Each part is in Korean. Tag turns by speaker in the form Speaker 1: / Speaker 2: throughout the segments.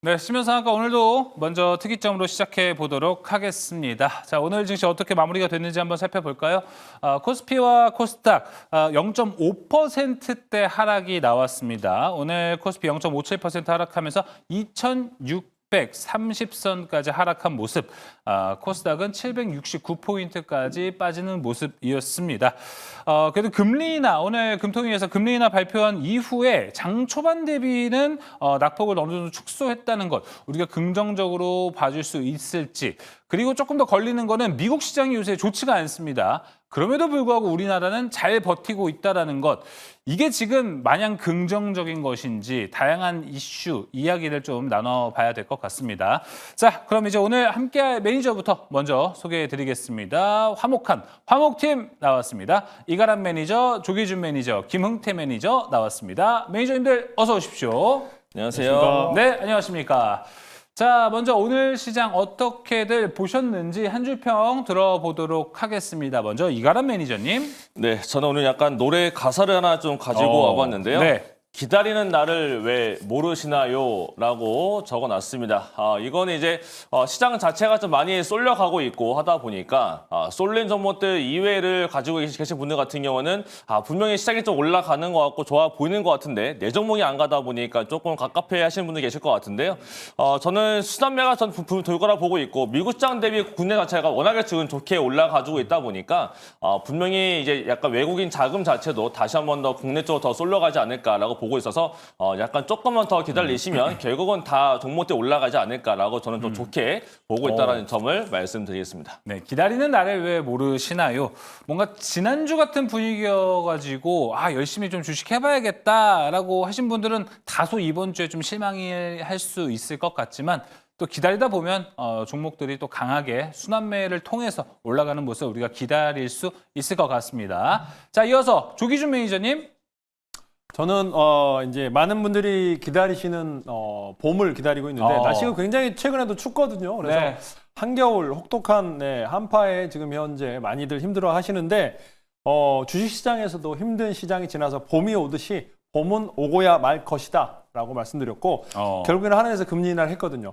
Speaker 1: 네, 시면상한가 오늘도 먼저 특이점으로 시작해 보도록 하겠습니다. 자, 오늘 증시 어떻게 마무리가 됐는지 한번 살펴볼까요? 코스피와 코스닥 0.5%대 하락이 나왔습니다. 오늘 코스피 0.57% 하락하면서 2,630선까지 하락한 모습, 코스닥은 769포인트까지 빠지는 모습이었습니다. 그래도 금리 인하, 오늘 금통위에서 금리 인하 발표한 이후에 장 초반 대비는 낙폭을 어느 정도 축소했다는 것, 우리가 긍정적으로 봐줄 수 있을지, 그리고 조금 더 걸리는 거는 미국 시장이 요새 좋지가 않습니다. 그럼에도 불구하고 우리나라는 잘 버티고 있다는 것, 이게 지금 마냥 긍정적인 것인지 다양한 이슈, 이야기를 좀 나눠봐야 될 것 같습니다. 자, 그럼 이제 오늘 함께할 매니저부터 먼저 소개해드리겠습니다. 화목팀 나왔습니다. 이가람 매니저, 조기준 매니저, 김흥태 매니저 나왔습니다. 매니저님들 어서 오십시오.
Speaker 2: 안녕하세요.
Speaker 1: 네, 안녕하십니까. 자, 먼저 오늘 시장 어떻게들 보셨는지 한 줄 평 들어보도록 하겠습니다. 먼저 이가람 매니저님.
Speaker 2: 네, 저는 오늘 약간 노래 가사를 하나 좀 가지고 와봤는데요.
Speaker 1: 네.
Speaker 2: 기다리는 나를 왜 모르시나요? 라고 적어놨습니다. 이거는 이제 시장 자체가 좀 많이 쏠려가고 있고 하다 보니까 쏠린 종목들 이외를 가지고 계신 분들 같은 경우는 분명히 시장이 좀 올라가는 것 같고 좋아 보이는 것 같은데 내 종목이 안 가다 보니까 조금 갑갑해 하시는 분들 계실 것 같은데요. 저는 수단매가 전 돌 거라 보고 있고 미국 시장 대비 국내 자체가 워낙에 지금 좋게 올라가지고 있다 보니까 분명히 이제 약간 외국인 자금 자체도 다시 한 번 더 국내 쪽으로 더 쏠려가지 않을까라고 보고 있어서 약간 조금만 더 기다리시면 결국은 다 종목들이 올라가지 않을까라고 저는 좀 좋게 보고 있다는 점을 말씀드리겠습니다.
Speaker 1: 네, 기다리는 나를 왜 모르시나요? 뭔가 지난주 같은 분위기여가지고 열심히 좀 주식 해봐야겠다라고 하신 분들은 다소 이번 주에 좀 실망할 수 있을 것 같지만 또 기다리다 보면 종목들이 또 강하게 순환매를 통해서 올라가는 모습 우리가 기다릴 수 있을 것 같습니다. 자, 이어서 조기준 매니저님.
Speaker 3: 저는 이제 많은 분들이 기다리시는 봄을 기다리고 있는데 날씨가 굉장히 최근에도 춥거든요. 그래서
Speaker 1: 네.
Speaker 3: 한겨울 혹독한 한파에 지금 현재 많이들 힘들어 하시는데 주식시장에서도 힘든 시장이 지나서 봄이 오듯이 봄은 오고야 말 것이다 라고 말씀드렸고 결국에는 하늘에서 금리 인하를 했거든요.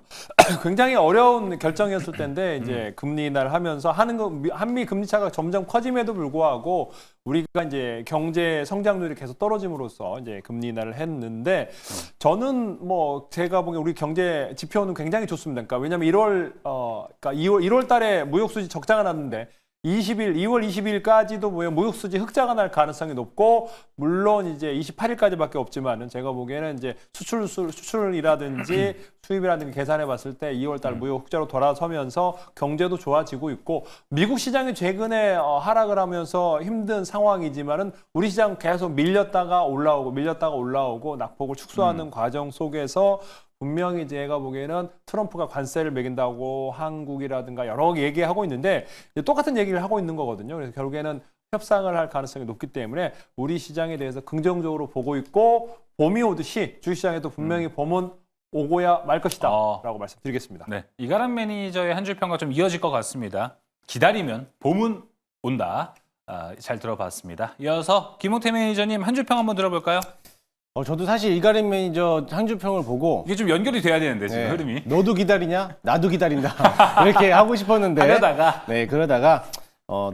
Speaker 3: 굉장히 어려운 결정이었을 텐데 이제 금리 인하를 하면서 한미 금리 차가 점점 커짐에도 불구하고 우리가 이제 경제 성장률이 계속 떨어짐으로써 이제 금리 인하를 했는데 저는 뭐 제가 보기엔 우리 경제 지표는 굉장히 좋습니다. 그러니까 왜냐하면 1월 달에 무역 수지 적자가 났는데 2월 20일까지도 무역 수지 흑자가 날 가능성이 높고 물론 이제 28일까지밖에 없지만은 제가 보기에는 이제 수출이라든지 수입이라든지 계산해 봤을 때 2월 달 무역 흑자로 돌아서면서 경제도 좋아지고 있고 미국 시장이 최근에 하락을 하면서 힘든 상황이지만은 우리 시장 계속 밀렸다가 올라오고 낙폭을 축소하는 과정 속에서 분명히 제가 보기에는 트럼프가 관세를 매긴다고 한국이라든가 여러 개 얘기하고 있는데 똑같은 얘기를 하고 있는 거거든요. 그래서 결국에는 협상을 할 가능성이 높기 때문에 우리 시장에 대해서 긍정적으로 보고 있고 봄이 오듯이 주식시장에도 분명히 봄은 오고야 말 것이다 라고 말씀드리겠습니다.
Speaker 1: 네, 이가람 매니저의 한 줄 평과 좀 이어질 것 같습니다. 기다리면 봄은 온다. 잘 들어봤습니다. 이어서 김홍태 매니저님 한 줄 평 한번 들어볼까요?
Speaker 4: 저도 사실 이가람 매니저 한 줄 평을 보고
Speaker 1: 이게 좀 연결이 돼야 되는데 지금 흐름이.
Speaker 4: 너도 기다리냐? 나도 기다린다. 이렇게 하고 싶었는데 그러다가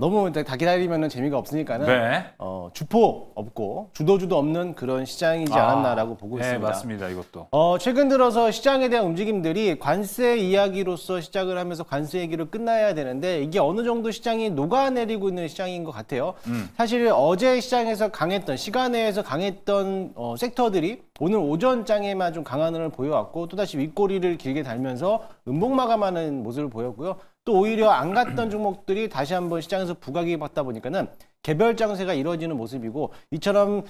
Speaker 4: 너무 다 기다리면 재미가 없으니까는
Speaker 1: 네.
Speaker 4: 주포 없고 주도주도 없는 그런 시장이지 않았나라고 보고 있습니다.
Speaker 1: 네, 맞습니다. 이것도.
Speaker 4: 최근 들어서 시장에 대한 움직임들이 관세 이야기로서 시작을 하면서 관세 얘기로 끝나야 되는데 이게 어느 정도 시장이 녹아내리고 있는 시장인 것 같아요. 사실 어제 시장에서 시간에서 강했던 섹터들이 오늘 오전장에만 좀 강한을 보여왔고 또다시 윗꼬리를 길게 달면서 음봉 마감하는 모습을 보였고요. 또 오히려 안 갔던 종목들이 다시 한번 시장에서 부각이 받다 보니까는 개별 장세가 이루어지는 모습이고 이처럼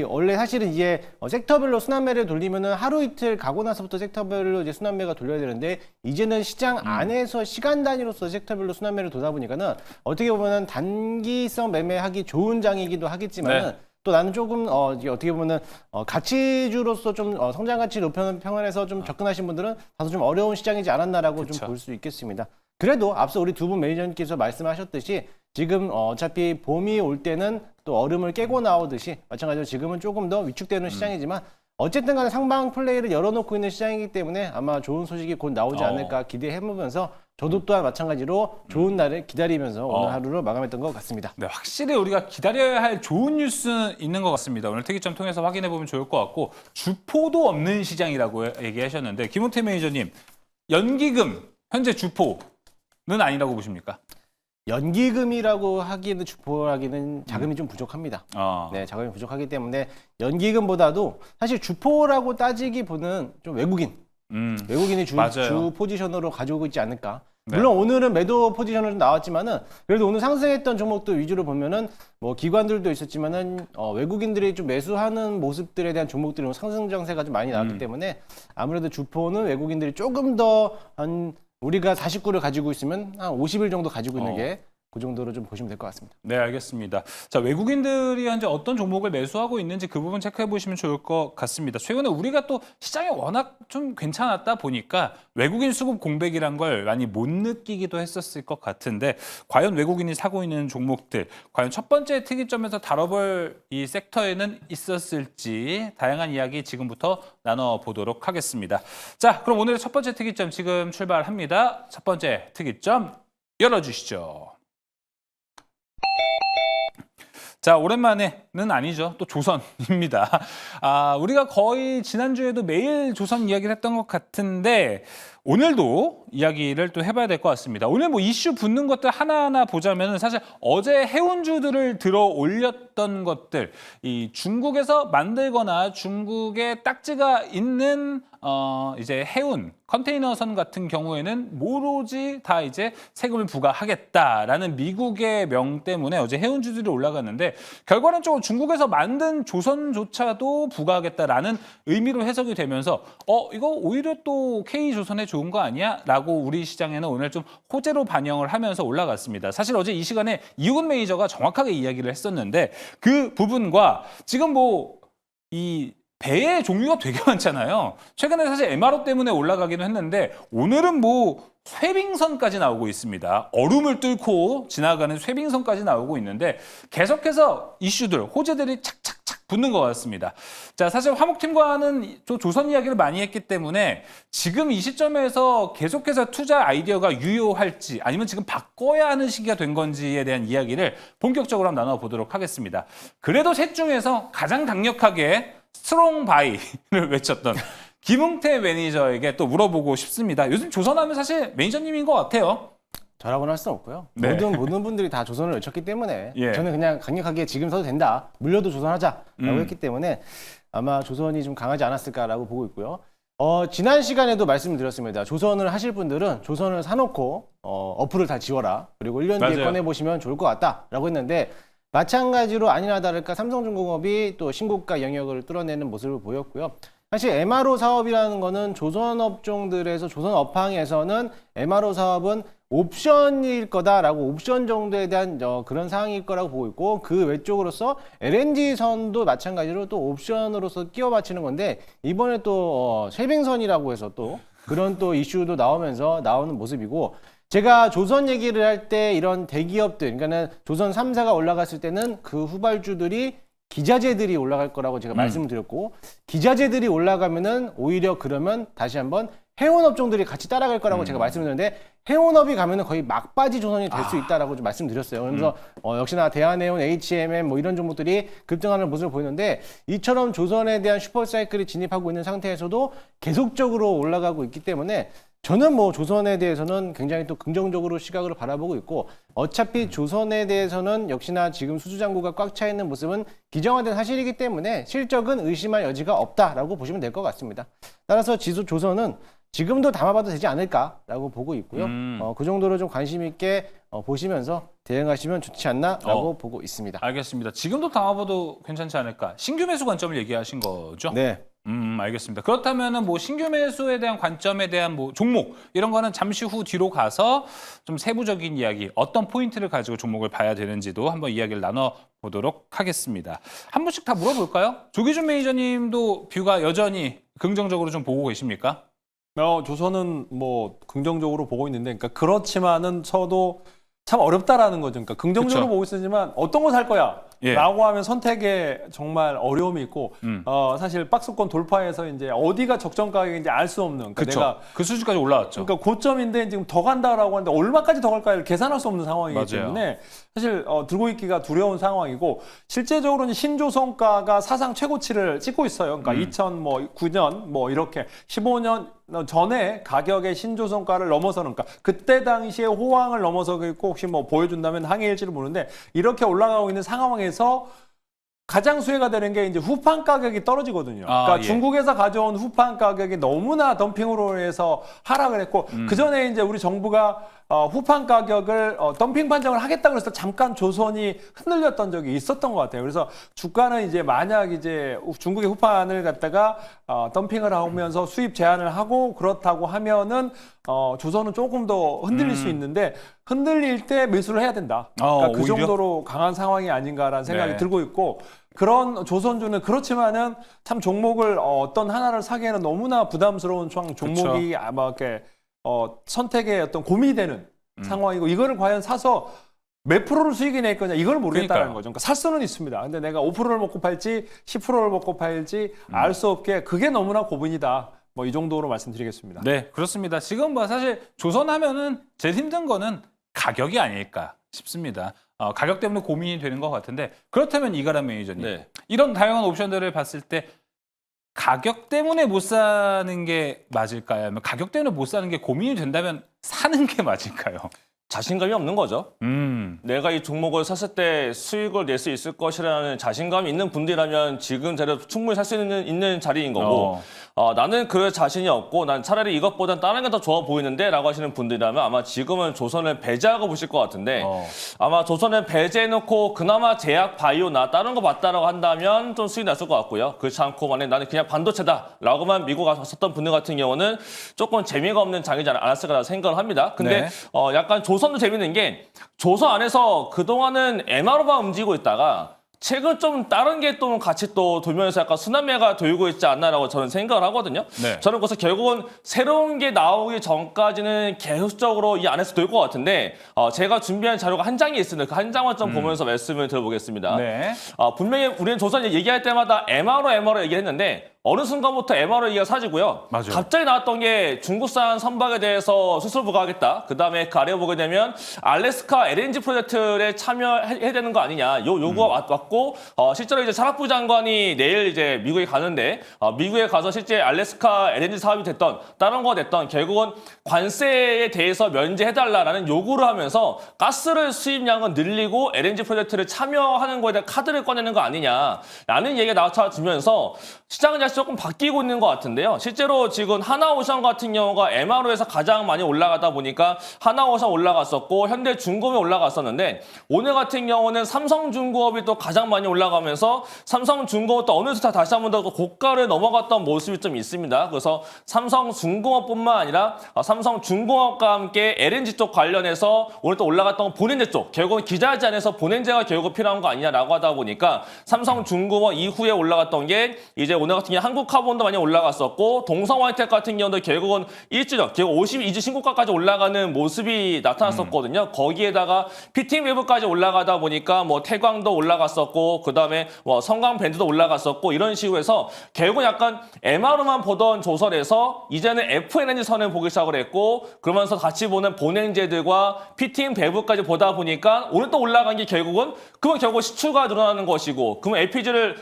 Speaker 4: 원래 사실은 이제 섹터별로 순환매를 돌리면은 하루 이틀 가고 나서부터 섹터별로 이제 순환매가 돌려야 되는데 이제는 시장 안에서 시간 단위로서 섹터별로 순환매를 돌다 보니까는 어떻게 보면은 단기성 매매하기 좋은 장이기도 하겠지만은
Speaker 1: 네.
Speaker 4: 또 나는 조금 어떻게 보면은 가치주로서 좀 성장 가치 높여는 평원에서 좀 접근하신 분들은 다소 좀 어려운 시장이지 않았나라고 좀 볼 수 있겠습니다. 그래도 앞서 우리 두 분 매니저님께서 말씀하셨듯이 지금 어차피 봄이 올 때는 또 얼음을 깨고 나오듯이 마찬가지로 지금은 조금 더 위축되는 시장이지만 어쨌든 간에 상방 플레이를 열어놓고 있는 시장이기 때문에 아마 좋은 소식이 곧 나오지 않을까 기대해보면서 저도 또한 마찬가지로 좋은 날을 기다리면서 오늘 하루를 마감했던 것 같습니다.
Speaker 1: 네, 확실히 우리가 기다려야 할 좋은 뉴스는 있는 것 같습니다. 오늘 특이점 통해서 확인해 보면 좋을 것 같고 주포도 없는 시장이라고 얘기하셨는데 김홍태 매니저님 연기금 현재 주포는 아니라고 보십니까?
Speaker 4: 연기금이라고 하기에는 주포라기는 자금이 좀 부족합니다. 네, 자금이 부족하기 때문에 연기금보다도 사실 주포라고 따지기보다는 좀 외국인이 주 포지션으로 가지고 있지 않을까.
Speaker 1: 네.
Speaker 4: 물론 오늘은 매도 포지션으로 좀 나왔지만은 그래도 오늘 상승했던 종목들 위주로 보면은 뭐 기관들도 있었지만은 외국인들이 좀 매수하는 모습들에 대한 종목들이 상승 장세가 좀 많이 나왔기 때문에 아무래도 주포는 외국인들이 조금 더 우리가 49를 가지고 있으면 한 50일 정도 가지고 있는 게 그 정도로 좀 보시면 될 것 같습니다.
Speaker 1: 네, 알겠습니다. 자, 외국인들이 현재 어떤 종목을 매수하고 있는지 그 부분 체크해 보시면 좋을 것 같습니다. 최근에 우리가 또 시장이 워낙 좀 괜찮았다 보니까 외국인 수급 공백이란 걸 많이 못 느끼기도 했었을 것 같은데 과연 외국인이 사고 있는 종목들, 과연 첫 번째 특이점에서 다뤄볼 이 섹터에는 있었을지 다양한 이야기 지금부터 나눠보도록 하겠습니다. 자, 그럼 오늘의 첫 번째 특이점 지금 출발합니다. 첫 번째 특이점 열어주시죠. 자, 오랜만에는 아니죠. 또 조선입니다. 우리가 거의 지난주에도 매일 조선 이야기를 했던 것 같은데 오늘도 이야기를 또 해봐야 될 것 같습니다. 오늘 뭐 이슈 붙는 것들 하나하나 보자면 사실 어제 해운주들을 들어 올렸던 것들, 이 중국에서 만들거나 중국에 딱지가 있는 이제 해운 컨테이너선 같은 경우에는 오로지 다 이제 세금을 부과하겠다라는 미국의 명 때문에 어제 해운주들이 올라갔는데 결과론적으로 중국에서 만든 조선조차도 부과하겠다라는 의미로 해석이 되면서 이거 오히려 또 K조선에 좋은 거 아니야? 라고 우리 시장에는 오늘 좀 호재로 반영을 하면서 올라갔습니다. 사실 어제 이 시간에 이훈 매니저가 정확하게 이야기를 했었는데 그 부분과 지금 뭐 이 배의 종류가 되게 많잖아요. 최근에 사실 MRO 때문에 올라가기는 했는데 오늘은 뭐 쇠빙선까지 나오고 있습니다. 얼음을 뚫고 지나가는 쇠빙선까지 나오고 있는데 계속해서 이슈들, 호재들이 착착착 붙는 것 같습니다. 자, 사실 화목팀과는 조선 이야기를 많이 했기 때문에 지금 이 시점에서 계속해서 투자 아이디어가 유효할지 아니면 지금 바꿔야 하는 시기가 된 건지에 대한 이야기를 본격적으로 한번 나눠보도록 하겠습니다. 그래도 셋 중에서 가장 강력하게 스트롱 바이를 외쳤던 김웅태 매니저에게 또 물어보고 싶습니다. 요즘 조선하면 사실 매니저님인 것 같아요.
Speaker 4: 저라고는 할 수는 없고요.
Speaker 1: 네.
Speaker 4: 모든 분들이 다 조선을 외쳤기 때문에
Speaker 1: 예.
Speaker 4: 저는 그냥 강력하게 지금 서도 된다. 물려도 조선하자라고 했기 때문에 아마 조선이 좀 강하지 않았을까라고 보고 있고요. 지난 시간에도 말씀드렸습니다. 조선을 하실 분들은 조선을 사놓고 어플을 다 지워라. 그리고 1년 뒤에
Speaker 1: 맞아요.
Speaker 4: 꺼내보시면 좋을 것 같다라고 했는데 마찬가지로 아니나 다를까 삼성중공업이 또 신고가 영역을 뚫어내는 모습을 보였고요. 사실 MRO 사업이라는 거는 조선업종들에서 조선업황에서는 MRO 사업은 옵션일 거다라고 옵션 정도에 대한 그런 사항일 거라고 보고 있고 그 외쪽으로서 LNG선도 마찬가지로 또 옵션으로서 끼워 맞추는 건데 이번에 또 쇠빙선이라고 해서 또 그런 또 이슈도 나오면서 나오는 모습이고 제가 조선 얘기를 할 때 이런 대기업들 그러니까는 조선 3사가 올라갔을 때는 그 후발주들이 기자재들이 올라갈 거라고 제가 말씀을 드렸고 기자재들이 올라가면은 오히려 그러면 다시 한번 해운업종들이 같이 따라갈 거라고 제가 말씀드렸는데 해운업이 가면은 거의 막바지 조선이 될 수 있다라고 좀 말씀드렸어요. 그래서 역시나 대한해운, HMM 뭐 이런 종목들이 급등하는 모습을 보이는데 이처럼 조선에 대한 슈퍼사이클이 진입하고 있는 상태에서도 계속적으로 올라가고 있기 때문에 저는 뭐 조선에 대해서는 굉장히 또 긍정적으로 시각으로 바라보고 있고 어차피 조선에 대해서는 역시나 지금 수주잔고가 꽉 차 있는 모습은 기정화된 사실이기 때문에 실적은 의심할 여지가 없다라고 보시면 될 것 같습니다. 따라서 조선은 지금도 담아봐도 되지 않을까라고 보고 있고요. 그 정도로 좀 관심 있게 보시면서 대응하시면 좋지 않나라고 보고 있습니다.
Speaker 1: 알겠습니다. 지금도 담아봐도 괜찮지 않을까? 신규 매수 관점을 얘기하신 거죠?
Speaker 4: 네.
Speaker 1: 알겠습니다. 그렇다면은 뭐 신규 매수에 대한 관점에 대한 뭐 종목 이런 거는 잠시 후 뒤로 가서 좀 세부적인 이야기, 어떤 포인트를 가지고 종목을 봐야 되는지도 한번 이야기를 나눠 보도록 하겠습니다. 한 분씩 다 물어볼까요? 조기준 매니저님도 뷰가 여전히 긍정적으로 좀 보고 계십니까?
Speaker 3: 조선은 뭐 긍정적으로 보고 있는데, 그러니까 그렇지만은 서도 참 어렵다라는 거죠. 그러니까 긍정적으로
Speaker 1: 그쵸.
Speaker 3: 보고 있지만 어떤 거 살 거야?
Speaker 1: 예.
Speaker 3: 라고 하면 선택에 정말 어려움이 있고 사실 박스권 돌파해서 이제 어디가 적정 가격인지 알 수 없는 그러니까
Speaker 1: 그렇죠.
Speaker 3: 내가
Speaker 1: 그 수준까지 올라왔죠.
Speaker 3: 그러니까 고점인데 지금 더 간다라고 하는데 얼마까지 더 갈까를 계산할 수 없는 상황이기
Speaker 1: 맞아요.
Speaker 3: 때문에 사실 들고 있기가 두려운 상황이고 실제적으로는 신조선가가 사상 최고치를 찍고 있어요. 그러니까 2009년 뭐 이렇게 15년 전에 가격의 신조선가를 넘어서는 그러니까 그때 당시에 호황을 넘어서고 있고 혹시 뭐 보여준다면 항해일지를 모르는데 이렇게 올라가고 있는 상황에서 가장 수혜가 되는 게 이제 후판 가격이 떨어지거든요. 그러니까
Speaker 1: 예.
Speaker 3: 중국에서 가져온 후판 가격이 너무나 덤핑으로 해서 하락을 했고 그 전에 이제 우리 정부가 후판 가격을 덤핑 판정을 하겠다 그래서 잠깐 조선이 흔들렸던 적이 있었던 것 같아요. 그래서 주가는 이제 만약 이제 중국의 후판을 갖다가 덤핑을 하면서 수입 제한을 하고 그렇다고 하면은 조선은 조금 더 흔들릴 수 있는데 흔들릴 때 매수를 해야 된다. 그러니까 그
Speaker 1: 오히려?
Speaker 3: 정도로 강한 상황이 아닌가라는 생각이
Speaker 1: 네.
Speaker 3: 들고 있고 그런 조선주는 그렇지만은 참 종목을 어떤 하나를 사기에는 너무나 부담스러운 종목이 아마 이렇게 선택의 어떤 고민이 되는 상황이고 이거를 과연 사서 몇 프로를 수익이 낼 거냐 이걸 모르겠다는
Speaker 1: 그러니까요.
Speaker 3: 거죠. 그러니까 살 수는 있습니다. 근데 내가 5%를 먹고 팔지 10%를 먹고 팔지 알 수 없게 그게 너무나 고민이다. 뭐 이 정도로 말씀드리겠습니다.
Speaker 1: 네, 그렇습니다. 지금 뭐 사실 조선하면은 제일 힘든 거는 가격이 아닐까 싶습니다. 가격 때문에 고민이 되는 것 같은데 그렇다면 이가람 매니저님
Speaker 2: 네.
Speaker 1: 이런 다양한 옵션들을 봤을 때 가격 때문에 못 사는 게 맞을까요? 아니면 가격 때문에 못 사는 게 고민이 된다면 사는 게 맞을까요?
Speaker 2: 자신감이 없는 거죠. 내가 이 종목을 샀을 때 수익을 낼 수 있을 것이라는 자신감이 있는 분들이라면 지금 자리에 충분히 살 수 있는 자리인 거고 나는 그럴 자신이 없고 난 차라리 이것보단 다른 게 더 좋아 보이는데 라고 하시는 분들이라면 아마 지금은 조선을 배제하고 보실 것 같은데 아마 조선을 배제해놓고 그나마 제약 바이오나 다른 거 맞다라고 한다면 좀 수익 났을 것 같고요. 그렇지 않고 만약에 나는 그냥 반도체다 라고만 미국 가서 썼던 분들 같은 경우는 조금 재미가 없는 장이지 않았을까 생각을 합니다. 근데
Speaker 1: 네.
Speaker 2: 약간 조선도 재밌는 게 조선 안에서 그동안은 MR로만 움직이고 있다가 최근 좀 다른 게 또 같이 또 돌면서 약간 순환매가 돌고 있지 않나라고 저는 생각을 하거든요.
Speaker 1: 네.
Speaker 2: 저는 그래서 결국은 새로운 게 나오기 전까지는 계속적으로 이 안에서 돌 것 같은데 제가 준비한 자료가 한 장이 있습니다. 그 한 장만 좀 보면서 말씀을 드려보겠습니다.
Speaker 1: 네.
Speaker 2: 분명히 우리는 조선 얘기할 때마다 MR로 얘기했는데 어느 순간부터 MRO 얘기가 사지고요.
Speaker 1: 맞아요.
Speaker 2: 갑자기 나왔던 게 중국산 선박에 대해서 수출 부과하겠다. 그다음에 그 아래 보게 되면 알래스카 LNG 프로젝트에 참여해야 되는 거 아니냐. 요구가 왔고 실제로 이제 산업부 장관이 내일 이제 미국에 가는데 미국에 가서 실제 알래스카 LNG 사업이 됐던 다른 거가 됐던 결국은 관세에 대해서 면제해달라라는 요구를 하면서 가스를 수입량은 늘리고 LNG 프로젝트를 참여하는 거에 대한 카드를 꺼내는 거 아니냐라는 얘기가 나와주면서 시장 자체가 조금 바뀌고 있는 것 같은데요. 실제로 지금 하나오션 같은 경우가 MRO에서 가장 많이 올라가다 보니까 하나오션 올라갔었고 현대중공업이 올라갔었는데 오늘 같은 경우는 삼성중공업이 또 가장 많이 올라가면서 삼성중공업도 어느새 다시 한번 더 고가를 넘어갔던 모습이 좀 있습니다. 그래서 삼성중공업뿐만 아니라 삼성중공업과 함께 LNG 쪽 관련해서 오늘 또 올라갔던 본연제 쪽 결국은 기자재 안에서 본연제가 결국 필요한 거 아니냐라고 하다 보니까 삼성중공업 이후에 올라갔던 게 이제 오늘 같은 경우 한국카본도 많이 올라갔었고 동성화이텍 같은 경우도 결국은 일주전 결국 52주 신고가까지 올라가는 모습이 나타났었거든요. 거기에다가 피팅웨브까지 올라가다 보니까 뭐 태광도 올라갔었고 그다음에 뭐 성광밴드도 올라갔었고 이런 식으로 해서 결국 약간 MR로만 보던 조선에서 이제는 FNNG 선을 보기 시작을 했고 그러면서 같이 보는 본행제들과 피팅웨브까지 보다 보니까 오늘 또 올라간 게 결국은 그건 결국 시추가 늘어나는 것이고 그러면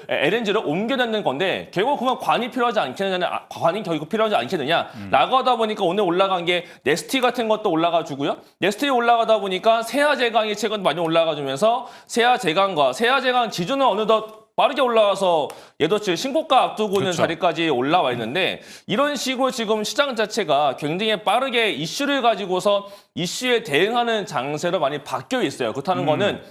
Speaker 2: LNG를 옮겨내는 건데 결국 그러면 관이 필요하지 않겠느냐, 관이 결국 필요하지 않겠느냐라고 하다 보니까 오늘 올라간 게 네스티 같은 것도 올라가주고요. 네스티 올라가다 보니까 세아제강이 최근 많이 올라가주면서 세아제강과 세아제강 지주는 어느덧 빠르게 올라와서 얘도 지금 신고가 앞두고 있는
Speaker 1: 그렇죠.
Speaker 2: 자리까지 올라와 있는데 이런 식으로 지금 시장 자체가 굉장히 빠르게 이슈를 가지고서 이슈에 대응하는 장세로 많이 바뀌어 있어요. 그렇다는 거는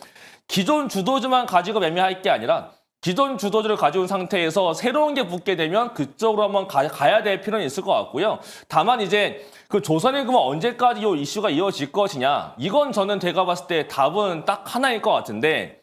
Speaker 2: 기존 주도주만 가지고 매매할 게 아니라 기존 주도주를 가져온 상태에서 새로운 게 붙게 되면 그쪽으로 한번 가야 될 필요는 있을 것 같고요. 다만 이제 그 조선의 그만 언제까지 이 이슈가 이어질 것이냐 이건 저는 제가 봤을 때 답은 딱 하나일 것 같은데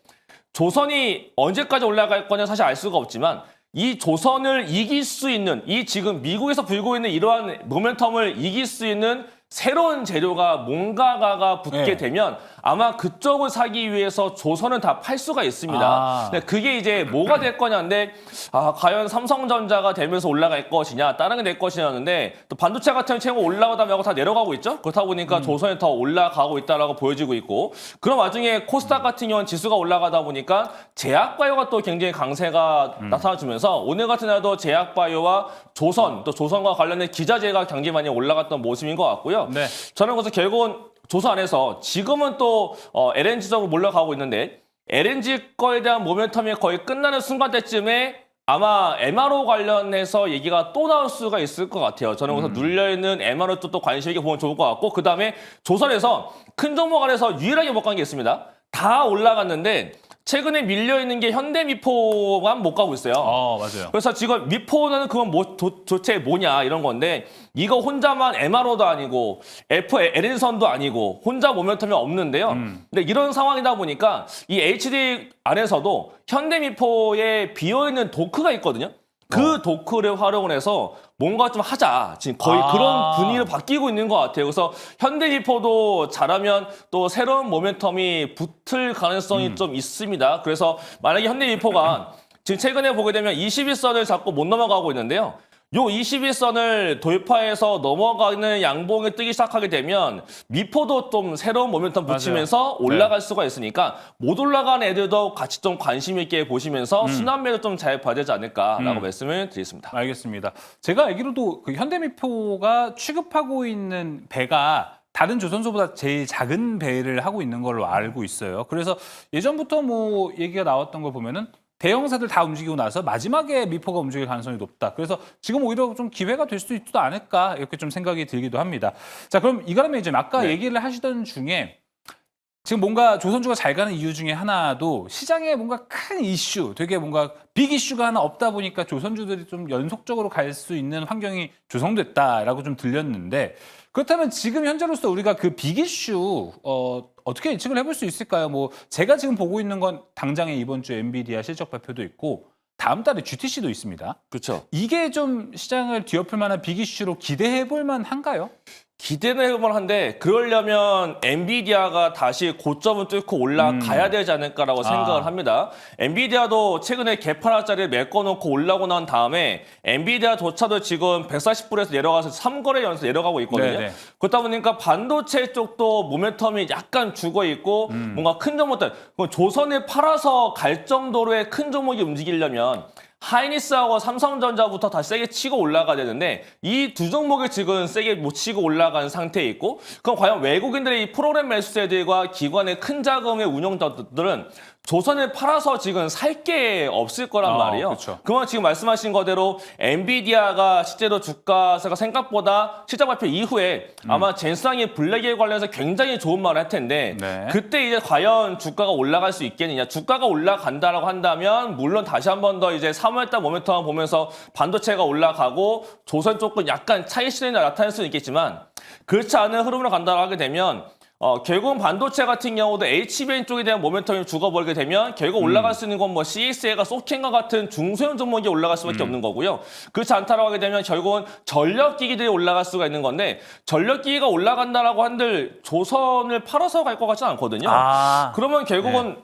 Speaker 2: 조선이 언제까지 올라갈 거냐 사실 알 수가 없지만 이 조선을 이길 수 있는 이 지금 미국에서 불고 있는 이러한 모멘텀을 이길 수 있는 새로운 재료가 뭔가가 붙게
Speaker 1: 네.
Speaker 2: 되면 아마 그쪽을 사기 위해서 조선은 다 팔 수가 있습니다.
Speaker 1: 아.
Speaker 2: 근데 그게 이제 뭐가 될 거냐인데 과연 삼성전자가 되면서 올라갈 것이냐 다른 게 될 것이냐는데 또 반도체 같은 경우 올라가다 말고 다 내려가고 있죠. 그렇다 보니까 조선이 더 올라가고 있다라고 보여지고 있고 그런 와중에 코스닥 같은 경우는 지수가 올라가다 보니까 제약바이오가 또 굉장히 강세가 나타나주면서 오늘 같은 날도 제약바이오와 조선 또 조선과 관련된 기자재가 굉장히 많이 올라갔던 모습인 것 같고요.
Speaker 1: 네.
Speaker 2: 저는 그래서 결국은 조선 안에서 지금은 또 LNG적으로 몰려가고 있는데 LNG 거에 대한 모멘텀이 거의 끝나는 순간 때쯤에 아마 MRO 관련해서 얘기가 또 나올 수가 있을 것 같아요. 저는 그래서 눌려있는 MRO 쪽도 관심 있게 보면 좋을 것 같고 그다음에 조선에서 큰 종목 안에서 유일하게 못 간 게 있습니다. 다 올라갔는데 최근에 밀려있는 게 현대미포만 못 가고 있어요.
Speaker 1: 맞아요.
Speaker 2: 그래서 지금 미포는 그건 도대체 뭐냐 이런 건데 이거 혼자만 MRO도 아니고 LN선도 아니고 혼자 모멘텀이 없는데요. 근데 이런 상황이다 보니까 이 HD 안에서도 현대미포에 비어있는 도크가 있거든요. 그 도크를 활용을 해서 뭔가 좀 하자. 지금 거의 그런 분위기로 바뀌고 있는 것 같아요. 그래서 현대미포도 잘하면 또 새로운 모멘텀이 붙을 가능성이 좀 있습니다. 그래서 만약에 현대미포가 지금 최근에 보게 되면 21선을 자꾸 못 넘어가고 있는데요. 요 21선을 돌파해서 넘어가는 양봉이 뜨기 시작하게 되면 미포도 좀 새로운 모멘텀 붙이면서 올라갈 수가 있으니까 못 올라간 애들도 같이 좀 관심 있게 보시면서 순환매도 좀 잘 봐야 되지 않을까라고 말씀을 드리겠습니다.
Speaker 1: 알겠습니다. 제가 알기로도 그 현대미포가 취급하고 있는 배가 다른 조선소보다 제일 작은 배를 하고 있는 걸로 알고 있어요. 그래서 예전부터 뭐 얘기가 나왔던 걸 보면은 대형사들 다 움직이고 나서 마지막에 미포가 움직일 가능성이 높다. 그래서 지금 오히려 좀 기회가 될 수도 있지도 않을까 이렇게 좀 생각이 들기도 합니다. 자, 그럼 이거라면 이제 아까 얘기를 하시던 중에 지금 뭔가 조선주가 잘 가는 이유 중에 하나도 시장에 뭔가 큰 이슈, 되게 뭔가 빅 이슈가 하나 없다 보니까 조선주들이 좀 연속적으로 갈 수 있는 환경이 조성됐다라고 좀 들렸는데 그렇다면 지금 현재로서 우리가 그 빅 이슈 어떻게 예측을 해볼 수 있을까요? 뭐 제가 지금 보고 있는 건 당장에 이번 주 엔비디아 실적 발표도 있고 다음 달에 GTC도 있습니다.
Speaker 2: 그렇죠.
Speaker 1: 이게 좀 시장을 뒤엎을 만한 빅 이슈로 기대해 볼 만한가요?
Speaker 2: 기대는 해볼 만한데 그러려면 엔비디아가 다시 고점을 뚫고 올라가야 되지 않을까라고 생각을 합니다. 엔비디아도 최근에 개판화짜리를 메꿔놓고 올라오고 난 다음에 엔비디아조차도 지금 140불에서 내려가서 3거래 연속 내려가고 있거든요.
Speaker 1: 네네.
Speaker 2: 그렇다 보니까 반도체 쪽도 모멘텀이 약간 죽어있고 뭔가 큰 종목들 조선을 팔아서 갈 정도로의 큰 종목이 움직이려면 하이닉스하고 삼성전자부터 다시 세게 치고 올라가야 되는데 이 두 종목을 지금 세게 못 치고 올라간 상태에 있고 그럼 과연 외국인들의 이 프로그램 매수세들과 기관의 큰 자금의 운용자들은 조선을 팔아서 지금 살 게 없을 거란 말이에요.
Speaker 1: 그렇죠.
Speaker 2: 그러면 지금 말씀하신 거대로 엔비디아가 실제로 주가세가 생각보다 실적 발표 이후에 아마 젠상이 블랙에 관련해서 굉장히 좋은 말을 할 텐데
Speaker 1: 네.
Speaker 2: 그때 이제 과연 주가가 올라갈 수 있겠느냐. 주가가 올라간다라고 한다면 물론 다시 한 번 더 이제 3월달 모멘텀 보면서 반도체가 올라가고 조선 쪽은 약간 차익 실현이 나타날 수는 있겠지만 그렇지 않은 흐름으로 간다고 하게 되면 결국은 반도체 같은 경우도 HBM 쪽에 대한 모멘텀이 죽어버리게 되면 결국 올라갈 수 있는 건 뭐 CSA가 소켄과 같은 중소형 종목이 올라갈 수밖에 없는 거고요. 그렇지 않다라고 하게 되면 결국은 전력기기들이 올라갈 수가 있는 건데 전력기기가 올라간다라고 한들 조선을 팔아서 갈 것 같지는 않거든요. 그러면 결국은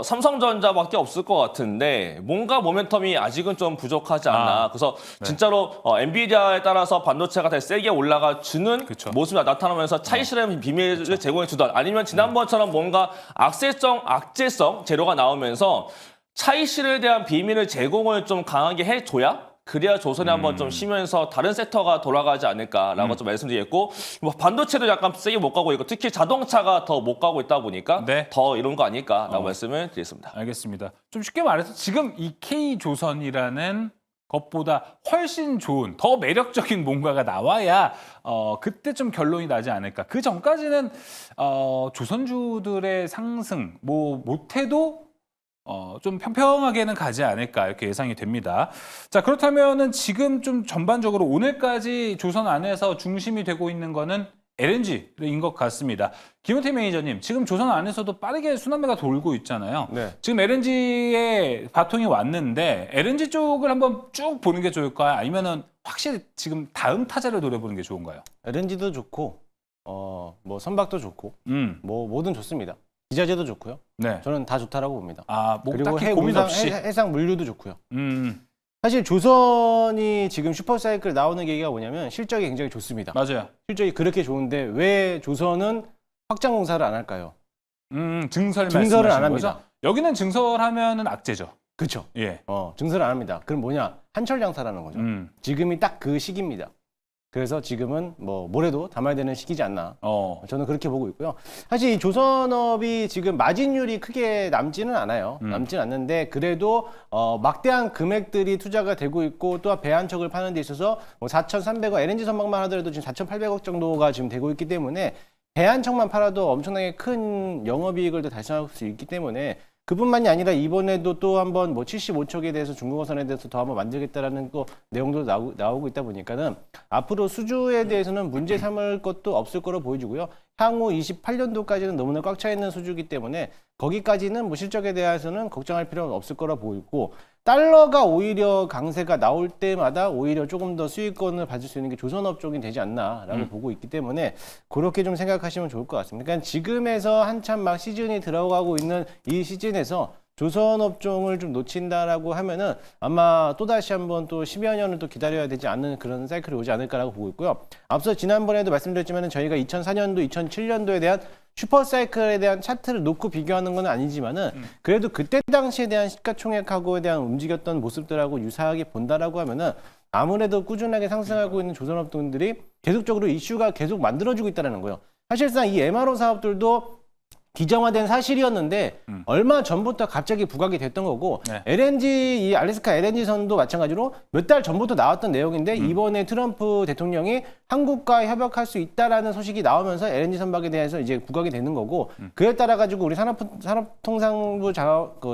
Speaker 2: 삼성전자밖에 없을 것 같은데 뭔가 모멘텀이 아직은 좀 부족하지 않나. 그래서 진짜로 엔비디아에 따라서 반도체가 더 세게 올라가 주는
Speaker 1: 그쵸.
Speaker 2: 모습이 나타나면서 차익 실현 비밀을 제공해 주던 아니면 지난번처럼 뭔가 악재성 재료가 나오면서 차익 실현에 대한 비밀을 제공을 좀 강하게 해줘야 그래야 조선에 한번 좀 쉬면서 다른 섹터가 돌아가지 않을까라고 좀 말씀드리겠고 뭐 반도체도 약간 세게 못 가고 있고 특히 자동차가 더 못 가고 있다 보니까
Speaker 1: 네.
Speaker 2: 더 이런 거 아닐까라고 말씀을 드리겠습니다.
Speaker 1: 알겠습니다. 좀 쉽게 말해서 지금 이 K조선이라는 것보다 훨씬 좋은 더 매력적인 뭔가가 나와야 그때 좀 결론이 나지 않을까. 그 전까지는 조선주들의 상승 뭐 못해도 좀 평평하게는 가지 않을까 이렇게 예상이 됩니다. 자, 그렇다면은 지금 좀 전반적으로 오늘까지 조선 안에서 중심이 되고 있는 거는 LNG인 것 같습니다. 김은태 매니저님, 지금 조선 안에서도 빠르게 순환매가 돌고 있잖아요.
Speaker 3: 네.
Speaker 1: 지금 LNG에 바통이 왔는데 LNG 쪽을 한번 쭉 보는 게 좋을까요? 아니면은 확실히 지금 다음 타자를 노려보는 게 좋은가요?
Speaker 4: LNG도 좋고 뭐 선박도 좋고 뭐 뭐든 좋습니다. 기자재도 좋고요.
Speaker 1: 네.
Speaker 4: 저는 다 좋다라고 봅니다.
Speaker 1: 뭐
Speaker 4: 그리고
Speaker 1: 딱히 고민 없이.
Speaker 4: 해상 물류도 좋고요.
Speaker 1: 음.
Speaker 4: 사실 조선이 지금 슈퍼사이클 나오는 계기가 뭐냐면 실적이 굉장히 좋습니다.
Speaker 1: 맞아요.
Speaker 4: 실적이 그렇게 좋은데 왜 조선은 확장 공사를 안 할까요?
Speaker 1: 증설을
Speaker 4: 증설을 안
Speaker 1: 말씀하시는
Speaker 4: 합니다.
Speaker 1: 거죠? 여기는 증설하면은 악재죠.
Speaker 4: 그렇죠.
Speaker 1: 예.
Speaker 4: 증설을 안 합니다. 그럼 뭐냐? 한철 장사라는 거죠. 지금이 딱 그 시기입니다. 그래서 지금은 뭐 뭐래도 담아야 되는 시기지 않나. 저는 그렇게 보고 있고요. 사실 이 조선업이 지금 마진율이 크게 남지는 않아요. 남지는 않는데 그래도 막대한 금액들이 투자가 되고 있고 또한 배 한 척을 파는 데 있어서 뭐 4,300억 LNG 선박만 하더라도 지금 4,800억 정도가 지금 되고 있기 때문에 배 한 척만 팔아도 엄청나게 큰 영업이익을 또 달성할 수 있기 때문에 그뿐만이 아니라 이번에도 또 한번 뭐 75척에 대해서 중국어선에 대해서 더 한번 만들겠다라는 또 내용도 나오고 있다 보니까는 앞으로 수주에 대해서는 문제 삼을 것도 없을 거로 보여지고요. 향후 28년도까지는 너무나 꽉 차 있는 수주이기 때문에 거기까지는 뭐 실적에 대해서는 걱정할 필요는 없을 거라 보이고 달러가 오히려 강세가 나올 때마다 오히려 조금 더 수익권을 받을 수 있는 게 조선업 쪽이 되지 않나라고 보고 있기 때문에 그렇게 좀 생각하시면 좋을 것 같습니다. 그러니까 지금에서 한참 막 시즌이 들어가고 있는 이 시즌에서 조선업종을 좀 놓친다라고 하면은 아마 또다시 한번 또 10여 년을 또 기다려야 되지 않는 그런 사이클이 오지 않을까라고 보고 있고요. 앞서 지난번에도 말씀드렸지만은 저희가 2004년도, 2007년도에 대한 슈퍼사이클에 대한 차트를 놓고 비교하는 건 아니지만은 그래도 그때 당시에 대한 시가총액하고에 대한 움직였던 모습들하고 유사하게 본다라고 하면은 아무래도 꾸준하게 상승하고 있는 조선업종들이 계속적으로 이슈가 계속 만들어지고 있다는 거예요. 사실상 이 MRO 사업들도 기정화된 사실이었는데 얼마 전부터 갑자기 부각이 됐던 거고
Speaker 1: 네.
Speaker 4: LNG 이 알래스카 LNG 선도 마찬가지로 몇 달 전부터 나왔던 내용인데 이번에 트럼프 대통령이 한국과 협약할 수 있다라는 소식이 나오면서 LNG 선박에 대해서 이제 부각이 되는 거고 그에 따라 가지고 우리 산업통상부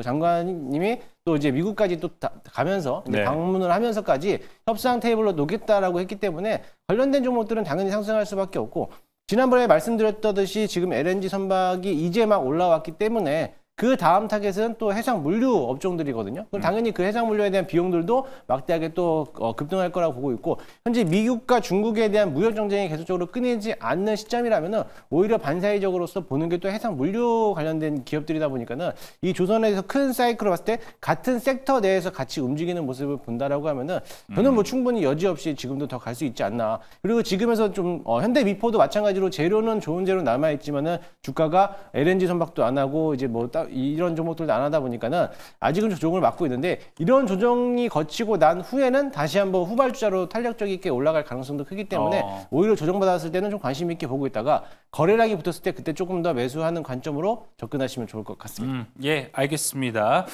Speaker 4: 장관님이 또 이제 미국까지 또 가면서 이제
Speaker 1: 네.
Speaker 4: 방문을 하면서까지 협상 테이블로 놓겠다라고 했기 때문에 관련된 종목들은 당연히 상승할 수밖에 없고. 지난번에 말씀드렸듯이 지금 LNG 선박이 이제 막 올라왔기 때문에 그 다음 타겟은 또 해상 물류 업종들이거든요. 그럼 당연히 그 해상 물류에 대한 비용들도 막대하게 또 급등할 거라고 보고 있고 현재 미국과 중국에 대한 무역 경쟁이 계속적으로 끊이지 않는 시점이라면은 오히려 반사회적으로서 보는 게 또 해상 물류 관련된 기업들이다 보니까는 이 조선에서 큰 사이클로 봤을 때 같은 섹터 내에서 같이 움직이는 모습을 본다라고 하면은 저는 뭐 충분히 여지 없이 지금도 더 갈 수 있지 않나. 그리고 지금에서 좀 현대 미포도 마찬가지로 재료는 좋은 재료 남아 있지만은 주가가 LNG 선박도 안 하고 이제 뭐 이런 종목들도 안 하다 보니까는 아직은 조정을 맞고 있는데 이런 조정이 거치고 난 후에는 다시 한번 후발주자로 탄력적 있게 올라갈 가능성도 크기 때문에 오히려 조정받았을 때는 좀 관심 있게 보고 있다가 거래량이 붙었을 때 그때 조금 더 매수하는 관점으로 접근하시면 좋을 것 같습니다.
Speaker 1: 예, 알겠습니다.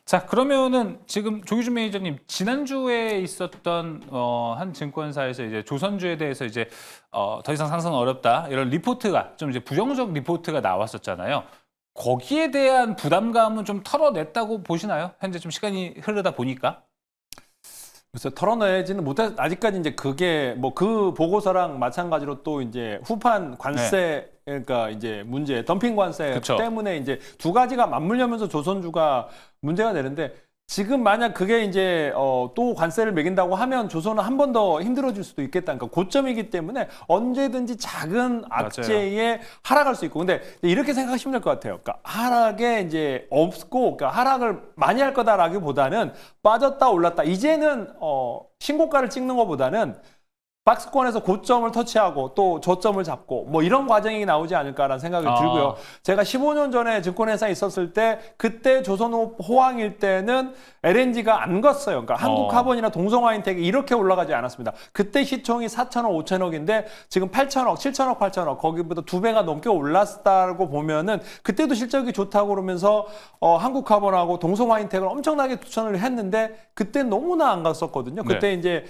Speaker 1: 자, 그러면은 지금 조규준 매니저님 지난주에 있었던 한 증권사에서 이제 조선주에 대해서 이제 더 이상 상승 어렵다 이런 리포트가 좀 이제 부정적 리포트가 나왔었잖아요. 거기에 대한 부담감은 좀 털어냈다고 보시나요? 현재 좀 시간이 흐르다 보니까.
Speaker 3: 그래서 털어내지는 못해 아직까지 이제 그게 뭐 그 보고서랑 마찬가지로 또 이제 후판 관세 그러니까 이제 문제 덤핑 관세
Speaker 1: 그쵸.
Speaker 3: 때문에 이제 두 가지가 맞물려면서 조선주가 문제가 되는데 지금 만약 그게 이제 또 관세를 매긴다고 하면 조선은 한 번 더 힘들어질 수도 있겠다. 그러니까 고점이기 때문에 언제든지 작은 악재에 하락할 수 있고. 근데 이렇게 생각하시면 될 것 같아요. 그러니까 하락에 이제 없고, 그러니까 하락을 많이 할 거다라기보다는 빠졌다 올랐다. 이제는 신고가를 찍는 것보다는 박스권에서 고점을 터치하고 또 저점을 잡고 뭐 이런 과정이 나오지 않을까라는 생각이 들고요. 제가 15년 전에 증권회사에 있었을 때 그때 조선호황일 때는 LNG가 안 걷어요. 그러니까 한국카본이나 동성화인텍이 이렇게 올라가지 않았습니다. 그때 시총이 4천억, 5천억인데 지금 8천억, 7천억, 8천억 거기보다 2배가 넘게 올랐다고 보면은 그때도 실적이 좋다고 그러면서 한국카본하고 동성화인텍을 엄청나게 추천을 했는데 그때는 너무나 안 갔었거든요. 그때 이제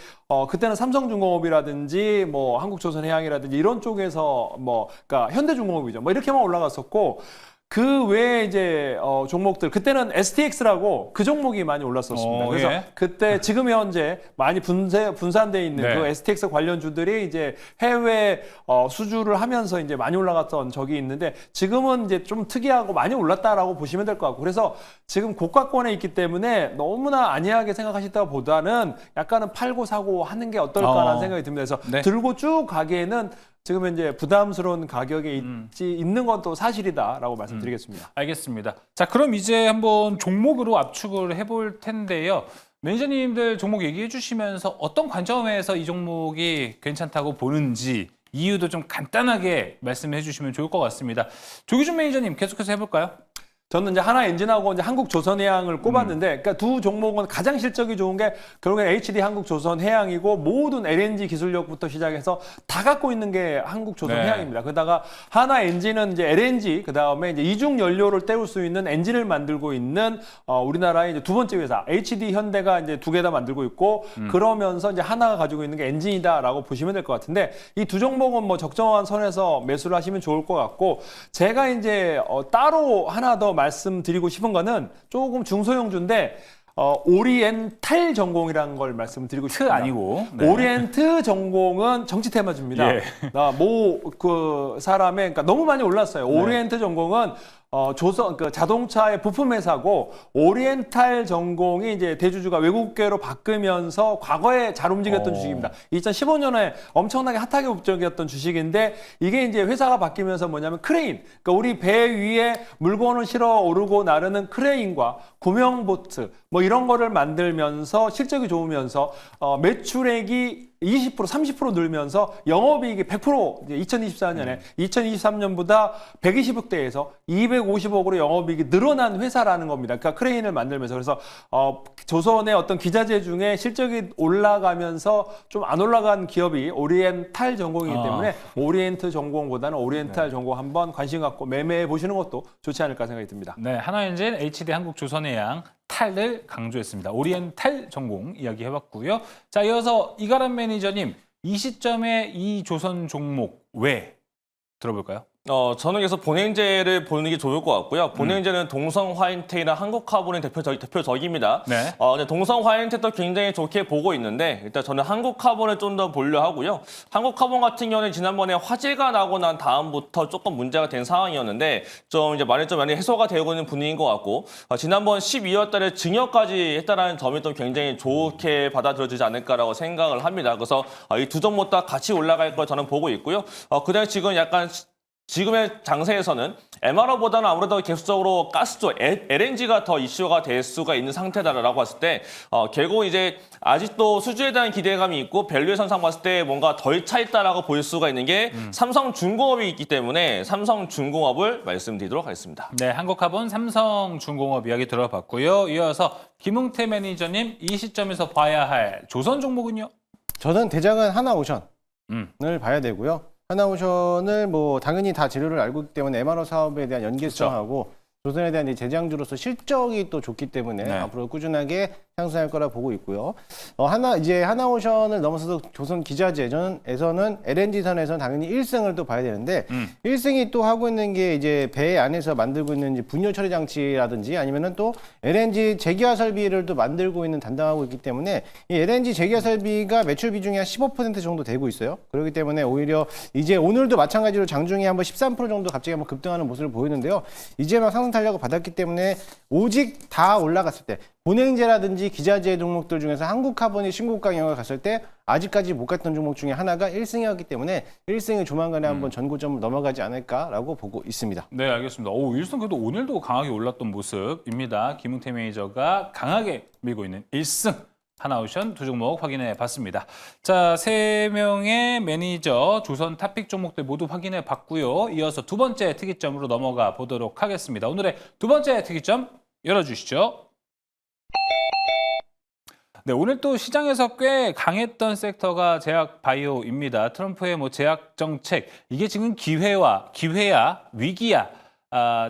Speaker 3: 그때는 삼성중공업이라든지 뭐 한국조선해양이라든지 이런 쪽에서 뭐 그러니까 현대중공업이죠. 뭐 이렇게만 올라갔었고 그 외에 이제 종목들 그때는 STX라고 그 종목이 많이 올랐었습니다. 그래서 그때 지금 현재 많이 분산돼 있는 그 STX 관련주들이 이제 해외 수주를 하면서 이제 많이 올라갔던 적이 있는데 지금은 이제 좀 특이하고 많이 올랐다라고 보시면 될 것 같고 그래서 지금 고가권에 있기 때문에 너무나 안이하게 생각하시다보다는 약간은 팔고 사고 하는 게 어떨까라는 생각이 듭니다. 그래서 들고 쭉 가기에는 지금 이제 부담스러운 가격에 있는 건 또 사실이다라고 말씀드리겠습니다.
Speaker 1: 알겠습니다. 자, 그럼 이제 한번 종목으로 압축을 해볼 텐데요. 매니저님들 종목 얘기해 주시면서 어떤 관점에서 이 종목이 괜찮다고 보는지 이유도 좀 간단하게 말씀해 주시면 좋을 것 같습니다. 조기준 매니저님 계속해서 해볼까요?
Speaker 3: 저는 이제 하나엔진하고 이제 한국조선해양을 꼽았는데, 그러니까 두 종목은 가장 실적이 좋은 게 결국엔 HD 한국조선해양이고 모든 LNG 기술력부터 시작해서 다 갖고 있는 게 한국조선해양입니다. 그러다가 하나엔진은 이제 LNG, 그 다음에 이제 이중 연료를 때울 수 있는 엔진을 만들고 있는 우리나라의 이제 두 번째 회사 HD 현대가 이제 두 개 다 만들고 있고 그러면서 이제 하나가 가지고 있는 게 엔진이다라고 보시면 될 것 같은데 이 두 종목은 뭐 적정한 선에서 매수를 하시면 좋을 것 같고 제가 이제 따로 하나 더 말씀드리고 싶은 거는 조금 중소형주인데 오리엔탈 전공이라는 걸 말씀드리고 싶습니다.
Speaker 1: 아니고. 네.
Speaker 3: 오리엔트 전공은 정치 테마주입니다.
Speaker 1: 예.
Speaker 3: 그 사람의 그러니까 너무 많이 올랐어요. 오리엔트 전공은 조선 그 자동차의 부품 회사고 오리엔탈 전공이 이제 대주주가 외국계로 바뀌면서 과거에 잘 움직였던 주식입니다. 2015년에 엄청나게 핫하게 움직였던 주식인데 이게 이제 회사가 바뀌면서 뭐냐면 크레인, 그러니까 우리 배 위에 물건을 실어 오르고 나르는 크레인과 구명보트 뭐 이런 거를 만들면서 실적이 좋으면서 매출액이 20% 30% 늘면서 영업이익이 100% 이제 2024년에 2023년보다 120억대에서 250억으로 영업이익이 늘어난 회사라는 겁니다. 그러니까 크레인을 만들면서 그래서 조선의 어떤 기자재 중에 실적이 올라가면서 좀 안 올라간 기업이 오리엔탈 전공이기 때문에 오리엔트 전공보다는 오리엔탈 전공 한번 관심 갖고 매매해 보시는 것도 좋지 않을까 생각이 듭니다.
Speaker 1: 네, 하나엔진, HD 한국조선해양 탈을 강조했습니다. 오리엔탈 전공 이야기 해봤고요. 자, 이어서 이가람 매니저님, 이 시점에 이 조선 종목 왜 들어볼까요?
Speaker 2: 저는 그래서 본행제를 보는 게 좋을 것 같고요. 본행제는 동성화인테이나 한국카본의 대표적입니다.
Speaker 1: 네.
Speaker 2: 근데 동성화인테도 굉장히 좋게 보고 있는데 일단 저는 한국카본을 좀 더 보려 하고요. 한국카본 같은 경우는 지난번에 화재가 나고 난 다음부터 조금 문제가 된 상황이었는데 좀 이제 많이 해소가 되고 있는 분위기인 것 같고 지난번 12월 달에 증여까지 했다라는 점이 또 굉장히 좋게 받아들여지지 않을까라고 생각을 합니다. 그래서 이 두 종목 다 같이 올라갈 걸 저는 보고 있고요. 그다음에 지금 약간 지금의 장세에서는 MRO보다는 아무래도 계속적으로 가스쪽 LNG가 더 이슈가 될 수가 있는 상태다라고 봤을 때 결국 이제 아직도 수주에 대한 기대감이 있고 밸류에이션상 봤을 때 뭔가 덜 차 있다라고 볼 수가 있는 게 삼성중공업이 있기 때문에 삼성중공업을 말씀드리도록 하겠습니다.
Speaker 1: 네, 한국카본 삼성중공업 이야기 들어봤고요. 이어서 김웅태 매니저님, 이 시점에서 봐야 할 조선 종목은요?
Speaker 4: 저는 대장은 하나오션을 봐야 되고요. 하나오션을 뭐 당연히 다 재료를 알고 있기 때문에 MRO 사업에 대한 연계성하고 조선에 대한 제장주로서 실적이 또 좋기 때문에
Speaker 1: 네.
Speaker 4: 앞으로 꾸준하게 향상할 거라 보고 있고요. 하나오션을 넘어서서 조선 기자재전에서는 LNG선에서는 당연히 1승을 또 봐야 되는데 1승이 또 하고 있는 게 이제 배 안에서 만들고 있는 이제 분유 처리 장치라든지 아니면은 또 LNG 재기화 설비를 또 만들고 있는 담당하고 있기 때문에 이 LNG 재기화 설비가 매출 비중이 한 15% 정도 되고 있어요. 그렇기 때문에 오히려 이제 오늘도 마찬가지로 장중에 한번 13% 정도 갑자기 한번 급등하는 모습을 보이는데요. 이제 막 상승 탄력을 받았기 때문에 오직 다 올라갔을 때 본행제라든지 기자재 종목들 중에서 한국카본이 신고가 영역을 갔을 때 아직까지 못 갔던 종목 중에 하나가 1승이었기 때문에 1승이 조만간에 한번 전고점을 넘어가지 않을까라고 보고 있습니다.
Speaker 1: 네, 알겠습니다. 일승 그래도 오늘도 강하게 올랐던 모습입니다. 김웅태 매니저가 강하게 밀고 있는 1승. 하나오션 두 종목 확인해 봤습니다. 자, 3명의 매니저 조선 탑픽 종목들 모두 확인해 봤고요. 이어서 두 번째 특이점으로 넘어가 보도록 하겠습니다. 오늘의 두 번째 특이점 열어주시죠. 네, 오늘 또 시장에서 꽤 강했던 섹터가 제약 바이오입니다. 트럼프의 제약 정책, 이게 지금 기회야, 위기야,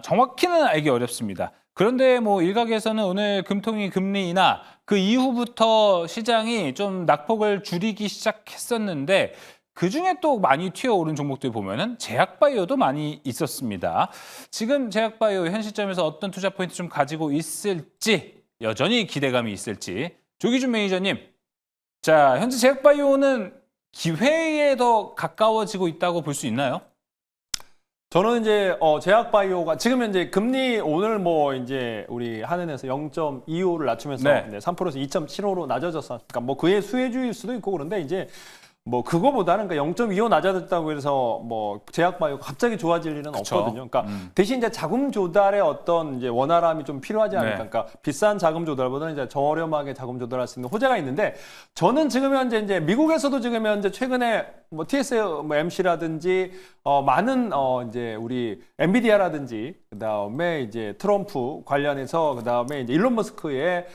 Speaker 1: 정확히는 알기 어렵습니다. 그런데 일각에서는 오늘 금통위 금리 인하 그 이후부터 시장이 좀 낙폭을 줄이기 시작했었는데 그중에 또 많이 튀어오른 종목들 보면은 제약바이오도 많이 있었습니다. 지금 제약바이오 현 시점에서 어떤 투자 포인트 좀 가지고 있을지 여전히 기대감이 있을지 조기준 매니저님, 자 현재 제약바이오는 기회에 더 가까워지고 있다고 볼 수 있나요?
Speaker 3: 저는 이제 제약바이오가 지금 현재 금리 오늘 이제 우리 한은에서 0.25를 낮추면서
Speaker 1: 네.
Speaker 3: 3%에서 2.75로 낮아졌으니까 그의 수혜주일 수도 있고 그런데 이제 뭐 그거보다는 그러니까 0.25 낮아졌다고 해서 뭐 제약바이오가 갑자기 좋아질 일은
Speaker 1: 그쵸.
Speaker 3: 없거든요. 그러니까 대신 이제 자금 조달의 어떤 이제 원활함이 좀 필요하지 않을까.
Speaker 1: 네.
Speaker 3: 그러니까 비싼 자금 조달보다는 이제 저렴하게 자금 조달할 수 있는 호재가 있는데 저는 지금 현재 이제 미국에서도 지금 현재 최근에 뭐 TSMC라든지 많은 이제 우리 엔비디아라든지 그다음에 이제 트럼프 관련해서 그다음에 이제 일론 머스크의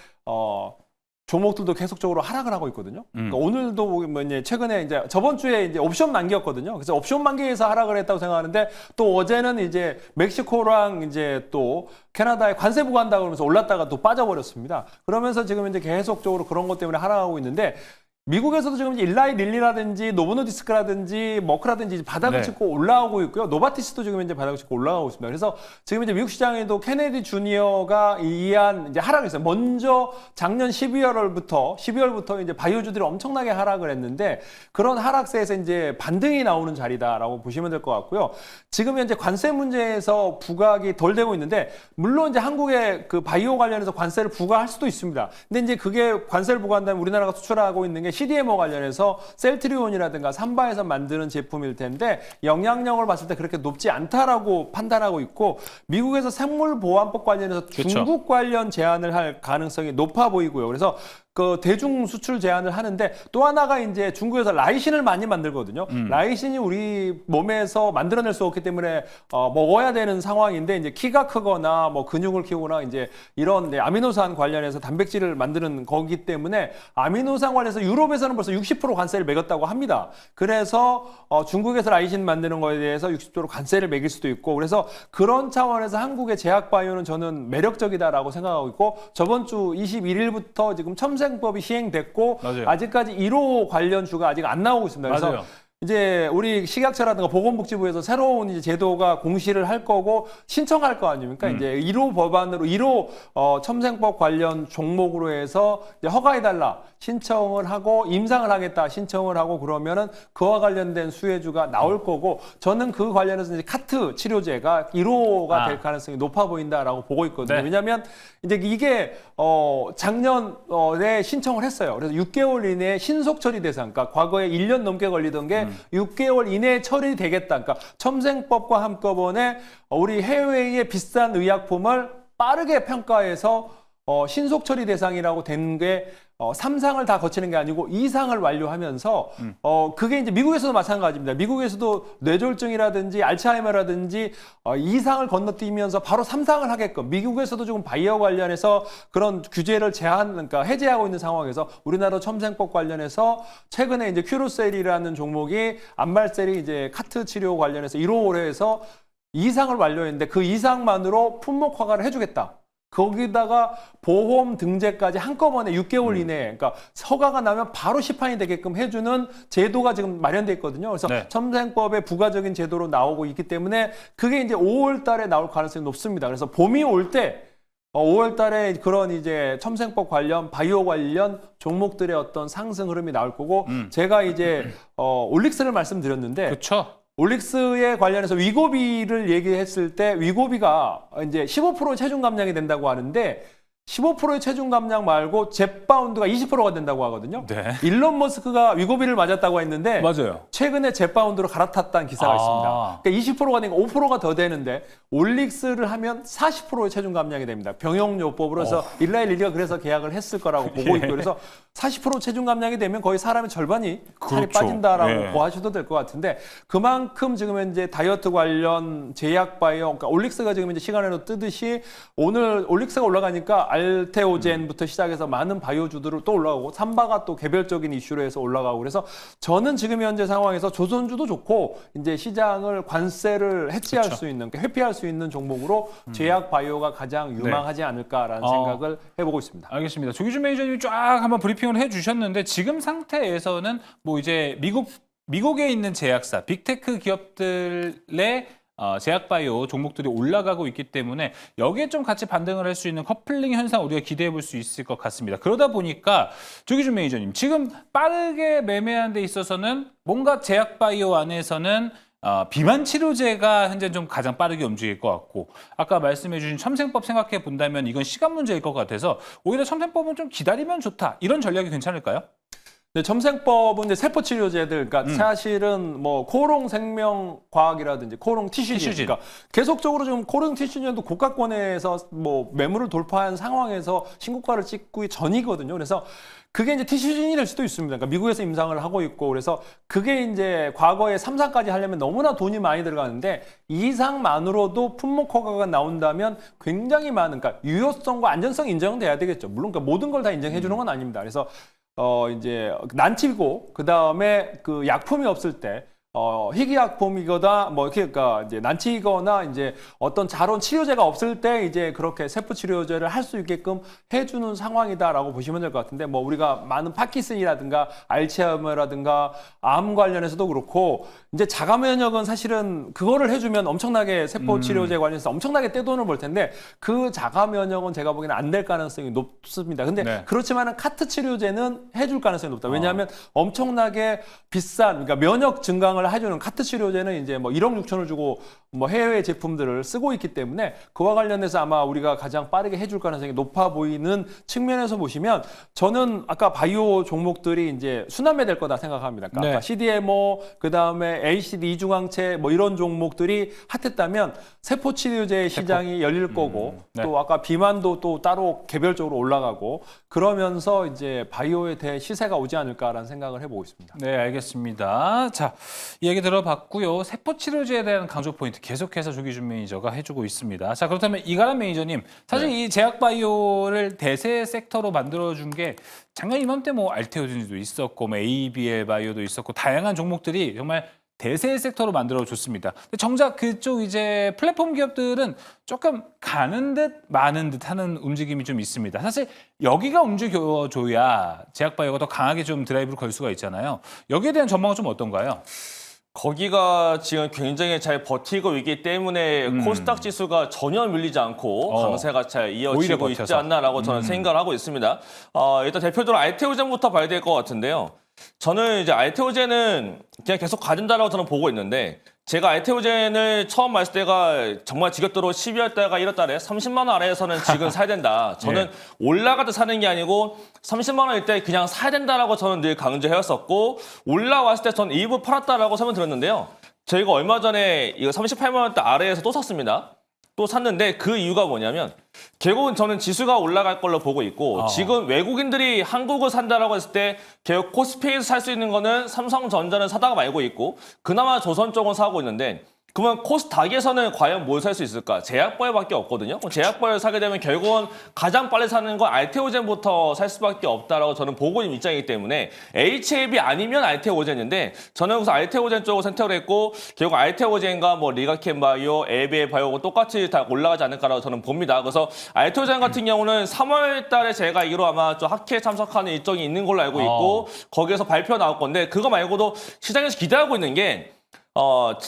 Speaker 3: 종목들도 계속적으로 하락을 하고 있거든요. 그러니까 오늘도 뭐 이제 최근에 이제 저번 주에 이제 옵션 만기였거든요. 그래서 옵션 만기에서 하락을 했다고 생각하는데 또 어제는 이제 멕시코랑 이제 또 캐나다에 관세 부과한다고 그러면서 올랐다가 또 빠져버렸습니다. 그러면서 지금 이제 계속적으로 그런 것 때문에 하락하고 있는데 미국에서도 지금 이제 일라이 릴리라든지 노보노디스크라든지 머크라든지 바닥을
Speaker 1: 네.
Speaker 3: 짚고 올라오고 있고요. 노바티스도 지금 이제 바닥을 짚고 올라가고 있습니다. 그래서 지금 이제 미국 시장에도 케네디 주니어가 이한 이제 하락했어요. 먼저 작년 12월부터 이제 바이오주들이 엄청나게 하락을 했는데 그런 하락세에서 이제 반등이 나오는 자리다라고 보시면 될 것 같고요. 지금 현재 관세 문제에서 부각이 덜 되고 있는데 물론 이제 한국의 그 바이오 관련해서 관세를 부과할 수도 있습니다. 근데 이제 그게 관세를 부과한다면 우리나라가 수출하고 있는 게 CDMO 관련해서 셀트리온이라든가 삼바에서 만드는 제품일 텐데 영향력을 봤을 때 그렇게 높지 않다라고 판단하고 있고 미국에서 생물보안법 관련해서
Speaker 1: 그쵸.
Speaker 3: 중국 관련 제한을 할 가능성이 높아 보이고요. 그래서 그 대중 수출 제한을 하는데 또 하나가 이제 중국에서 라이신을 많이 만들거든요. 라이신이 우리 몸에서 만들어낼 수 없기 때문에 먹어야 되는 상황인데 이제 키가 크거나 뭐 근육을 키우거나 이제 이런 아미노산 관련해서 단백질을 만드는 거기 때문에 아미노산 관련해서 유럽에서는 벌써 60% 관세를 매겼다고 합니다. 그래서 중국에서 라이신 만드는 거에 대해서 60% 관세를 매길 수도 있고 그래서 그런 차원에서 한국의 제약바이오는 저는 매력적이다라고 생각하고 있고 저번 주 21일부터 지금 첨생법이 시행됐고
Speaker 1: 맞아요.
Speaker 3: 아직까지 1호 관련 주가 아직 안 나오고 있습니다. 그래서
Speaker 1: 맞아요.
Speaker 3: 이제 우리 식약처라든가 보건복지부에서 새로운 이제 제도가 공시를 할 거고 신청할 거 아닙니까? 이제 1호 법안으로 1호 첨생법 관련 종목으로 해서 이제 허가해달라 신청을 하고 임상을 하겠다 신청을 하고 그러면은 그와 관련된 수혜주가 나올 거고 저는 그 관련해서 이제 카트 치료제가 1호가 될 가능성이 높아 보인다라고 보고 있거든요.
Speaker 1: 네.
Speaker 3: 왜냐하면 이제 이게 작년에 신청을 했어요. 그래서 6개월 이내에 신속 처리 대상, 그러니까 과거에 1년 넘게 걸리던 게 6개월 이내에 처리되겠다. 그러니까 첨생법과 한꺼번에 우리 해외의 비싼 의약품을 빠르게 평가해서 신속 처리 대상이라고 된 게 3상을 다 거치는 게 아니고 2상을 완료하면서 그게 이제 미국에서도 마찬가지입니다. 미국에서도 뇌졸중이라든지 알츠하이머라든지 2상을 건너뛰면서 바로 3상을 하게끔 미국에서도 지금 바이오 관련해서 그런 규제를 그러니까 해제하고 있는 상황에서 우리나라 첨생법 관련해서 최근에 이제 큐로셀이라는 종목이 암말셀이 이제 카트 치료 관련해서 1호 올해에서 2상을 완료했는데 그 2상만으로 품목 허가를 해주겠다. 거기다가 보험 등재까지 한꺼번에 6개월 이내에 그러니까 허가가 나면 바로 시판이 되게끔 해주는 제도가 지금 마련돼 있거든요. 그래서
Speaker 1: 네.
Speaker 3: 첨생법의 부가적인 제도로 나오고 있기 때문에 그게 이제 5월 달에 나올 가능성이 높습니다. 그래서 봄이 올 때 5월 달에 그런 이제 첨생법 관련 바이오 관련 종목들의 어떤 상승 흐름이 나올 거고 제가 이제 올릭스를 말씀드렸는데
Speaker 1: 그렇죠.
Speaker 3: 올릭스에 관련해서 위고비를 얘기했을 때 위고비가 이제 15% 체중 감량이 된다고 하는데 15%의 체중 감량 말고 젯바운드가 20%가 된다고 하거든요.
Speaker 1: 네.
Speaker 3: 일론 머스크가 위고비를 맞았다고 했는데
Speaker 1: 맞아요.
Speaker 3: 최근에 젯바운드로 갈아탔다는 기사가 있습니다. 그러니까 20%가 되니까 5%가 더 되는데 올릭스를 하면 40%의 체중 감량이 됩니다. 병용요법으로 해서 일라이 릴리가 그래서 계약을 했을 거라고 보고 있고 그래서 40% 체중 감량이 되면 거의 사람의 절반이 살이
Speaker 1: 그렇죠.
Speaker 3: 빠진다라고
Speaker 1: 예.
Speaker 3: 보아셔도 될 것 같은데 그만큼 지금 현재 다이어트 관련 제약 바이오 그러니까 올릭스가 지금 이제 시간으로 뜨듯이 오늘 올릭스가 올라가니까 알테오젠부터 시작해서 많은 바이오주들을 또 올라가고 삼바가 또 개별적인 이슈로 해서 올라가고 그래서 저는 지금 현재 상황에서 조선주도 좋고 이제 시장을 관세를 해치할
Speaker 1: 그렇죠.
Speaker 3: 수 있는 그러니까 회피할 수 있는 종목으로 제약 바이오가 가장 유망하지 않을까라는 생각을 해보고 있습니다.
Speaker 1: 알겠습니다. 조기준 매니저님이 쫙 한번 브리핑을 해주셨는데 지금 상태에서는 뭐 이제 미국에 있는 제약사, 빅테크 기업들의 제약바이오 종목들이 올라가고 있기 때문에 여기에 좀 같이 반등을 할 수 있는 커플링 현상 우리가 기대해 볼 수 있을 것 같습니다. 그러다 보니까 조기준 매니저님 지금 빠르게 매매하는 데 있어서는 뭔가 제약바이오 안에서는 비만 치료제가 현재 좀 가장 빠르게 움직일 것 같고 아까 말씀해 주신 첨생법 생각해 본다면 이건 시간 문제일 것 같아서 오히려 첨생법은 좀 기다리면 좋다. 이런 전략이 괜찮을까요?
Speaker 3: 네, 첨생법은 이제 세포 치료제들, 그러니까 사실은 뭐 코오롱 생명과학이라든지 코오롱 티슈진,
Speaker 1: 티슈진.
Speaker 3: 그러니까 계속적으로 지금 코오롱 티슈진도 국가권에서 뭐 매물을 돌파한 상황에서 신고가를 찍고 전이거든요. 그래서 그게 이제 티슈진이 될 수도 있습니다. 그러니까 미국에서 임상을 하고 있고 그래서 그게 이제 과거에 3상까지 하려면 너무나 돈이 많이 들어가는데 2상만으로도 품목 허가가 나온다면 굉장히 많은, 그러니까 유효성과 안전성이 인정돼야 되겠죠. 물론 그러니까 모든 걸 다 인정해 주는 건 아닙니다. 그래서 이제 난치고 그다음에 그 약품이 없을 때 희귀약품이거나 뭐 이렇게 그러니까 이제 난치거나 이제 어떤 자론 치료제가 없을 때 이제 그렇게 세포 치료제를 할 수 있게끔 해주는 상황이다라고 보시면 될 것 같은데 뭐 우리가 많은 파킨슨이라든가 알츠하이머라든가 암 관련해서도 그렇고 이제 자가 면역은 사실은 그거를 해주면 엄청나게 세포 치료제 관련해서 엄청나게 떼돈을 벌 텐데 그 자가 면역은 제가 보기에는 안 될 가능성이 높습니다. 근데
Speaker 1: 네.
Speaker 3: 그렇지만은 카트 치료제는 해줄 가능성이 높다. 왜냐하면 엄청나게 비싼, 그러니까 면역 증강을 해주는 카트 치료제는 이제 뭐 1억 6천을 주고 뭐 해외 제품들을 쓰고 있기 때문에 그와 관련해서 아마 우리가 가장 빠르게 해줄 가능성이 높아 보이는 측면에서 보시면 저는 아까 바이오 종목들이 이제 순환매 될 거다 생각합니다. 그러니까
Speaker 1: 네.
Speaker 3: 아까 CDMO, 그 다음에 ACD 이중항체 뭐 이런 종목들이 핫했다면 세포 치료제 시장이 열릴 거고
Speaker 1: 네.
Speaker 3: 또 아까 비만도 또 따로 개별적으로 올라가고 그러면서 이제 바이오에 대해 시세가 오지 않을까라는 생각을 해보고 있습니다.
Speaker 1: 네, 알겠습니다. 자, 이 얘기 들어봤고요. 세포 치료제에 대한 강조 포인트 계속해서 조기준 매니저가 해주고 있습니다. 자, 그렇다면 이가람 매니저님, 사실 이 제약 바이오를 대세 섹터로 만들어준 게 작년 이맘때 뭐 알테오젠도 있었고, 뭐 ABL 바이오도 있었고, 다양한 종목들이 정말 대세 섹터로 만들어줬습니다. 근데 정작 그쪽 이제 플랫폼 기업들은 조금 가는 듯 마는 듯 하는 움직임이 좀 있습니다. 사실 여기가 움직여줘야 제약 바이오가 더 강하게 좀 드라이브를 걸 수가 있잖아요. 여기에 대한 전망은 좀 어떤가요?
Speaker 2: 거기가 지금 굉장히 잘 버티고 있기 때문에 코스닥 지수가 전혀 밀리지 않고 강세가 잘
Speaker 1: 오히려
Speaker 2: 이어지고
Speaker 1: 버텨서.
Speaker 2: 있지 않나라고 저는 생각을 하고 있습니다. 일단 대표적으로 알테오젠부터 봐야 될 것 같은데요. 저는 이제 알테오젠은 그냥 계속 가진다라고 저는 보고 있는데 제가 알테오젠을 처음 봤을 때가 정말 지겹도록 12월 달과 1월 달에 30만 원 아래에서는 지금 사야 된다. 저는 올라갈 때 사는 게 아니고 30만 원일 때 그냥 사야 된다라고 저는 늘 강조해왔었고 올라왔을 때 저는 일부 팔았다라고 설명 드렸는데요. 저희가 얼마 전에 이거 38만 원대 아래에서 또 샀습니다. 또 샀는데 그 이유가 뭐냐면 결국은 저는 지수가 올라갈 걸로 보고 있고 지금 외국인들이 한국을 산다라고 했을 때 결국 코스피에서 살 수 있는 거는 삼성전자는 사다가 말고 있고 그나마 조선 쪽은 사고 있는데 그러면 코스닥에서는 과연 뭘 살 수 있을까? 제약바이오밖에 없거든요. 제약바이오 사게 되면 결국은 가장 빨리 사는 건 알테오젠부터 살 수밖에 없다라고 저는 보고 있는 입장이기 때문에 HAB 아니면 알테오젠인데 저는 여기서 알테오젠 쪽을 선택을 했고 결국 알테오젠과 뭐 리가켄바이오, 엘비에 바이오가 똑같이 다 올라가지 않을까라고 저는 봅니다. 그래서 알테오젠 같은 경우는 3월 달에 제가 알기로 아마 좀 학회에 참석하는 일정이 있는 걸로 알고 있고 거기에서 발표 나올 건데 그거 말고도 시장에서 기대하고 있는 게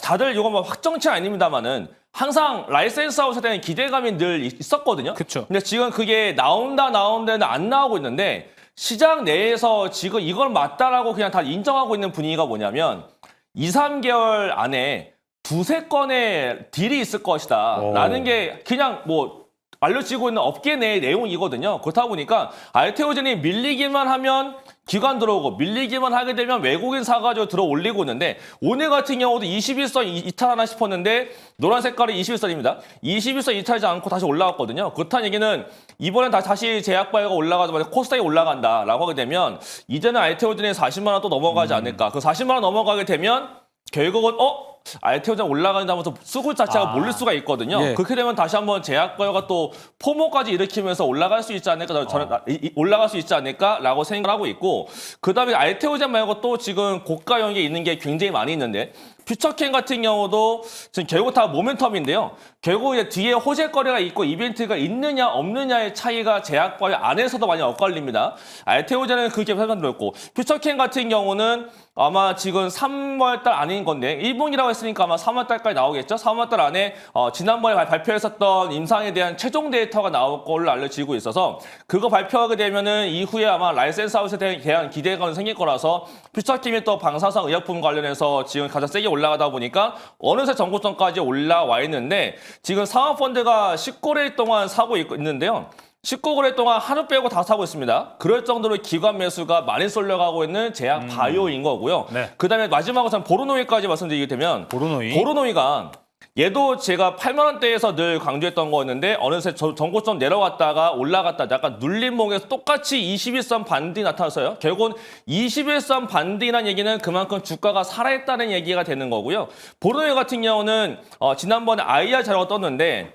Speaker 2: 다들 이거 뭐 확정치는 아닙니다만은 항상 라이센스 아웃에 대한 기대감이 늘 있었거든요.
Speaker 1: 그쵸.
Speaker 2: 근데 지금 그게 나온다는 안 나오고 있는데 시장 내에서 지금 이걸 맞다라고 그냥 다 인정하고 있는 분위기가 뭐냐면 2, 3개월 안에 두세 건의 딜이 있을 것이다. 라는 게 그냥 뭐 알려지고 있는 업계 내 내용이거든요. 그렇다 보니까 알테오젠이 밀리기만 하면 기관 들어오고 밀리기만 하게 되면 외국인 사가지고 들어 올리고 있는데 오늘 같은 경우도 21선 이탈하나 싶었는데 노란 색깔이 21선입니다. 21선 이탈하지 않고 다시 올라왔거든요. 그렇다는 얘기는 이번엔 다시 제약바이오가 올라가자마자 코스닥이 올라간다라고 하게 되면 이제는 알테오젠이 40만 원 또 넘어가지 않을까. 그 40만 원 넘어가게 되면 결국은 알테오젠 올라간다면서 수급 자체가 몰릴 수가 있거든요.
Speaker 1: 예.
Speaker 2: 그렇게 되면 다시 한번 제약바이오가 또 포모까지 일으키면서 올라갈 수 있지 않을까 저는 올라갈 수 있지 않을까라고 생각을 하고 있고 그다음에 알테오젠 말고 또 지금 고가형에 있는 게 굉장히 많이 있는데 퓨처캠 같은 경우도 지금 결국 다 모멘텀인데요. 결국 이제 뒤에 호재거래가 있고 이벤트가 있느냐 없느냐의 차이가 제약바이오 안에서도 많이 엇갈립니다. 알테오젠은 그렇게 설명드렸고 퓨처캠 같은 경우는 아마 지금 3월달 아닌 건데 1분이라고 했으니까 아마 3월달까지 나오겠죠. 3월달 안에 지난번에 발표했었던 임상에 대한 최종 데이터가 나올 걸로 알려지고 있어서 그거 발표하게 되면은 이후에 아마 라이센스 아웃에 대한 기대감이 생길 거라서 퓨처캠이 또 방사성 의약품 관련해서 지금 가장 세게 올라가다 보니까 어느새 정고점까지 올라와 있는데 지금 상업펀드가 19일 동안 사고 있는데요. 19거래 동안 하루 빼고 다 사고 있습니다. 그럴 정도로 기관 매수가 많이 쏠려가고 있는 제약 바이오인 거고요.
Speaker 1: 네.
Speaker 2: 그다음에 마지막으로 전 보르노이까지 말씀드리게 되면 보르노이가 얘도 제가 8만 원대에서 늘 강조했던 거였는데 어느새 전고점 내려갔다가 올라갔다 약간 눌림목에서 똑같이 21선 반등이 나타났어요. 결국은 21선 반등이라는 얘기는 그만큼 주가가 살아있다는 얘기가 되는 거고요. 보르노이 같은 경우는 지난번에 IR 자료가 떴는데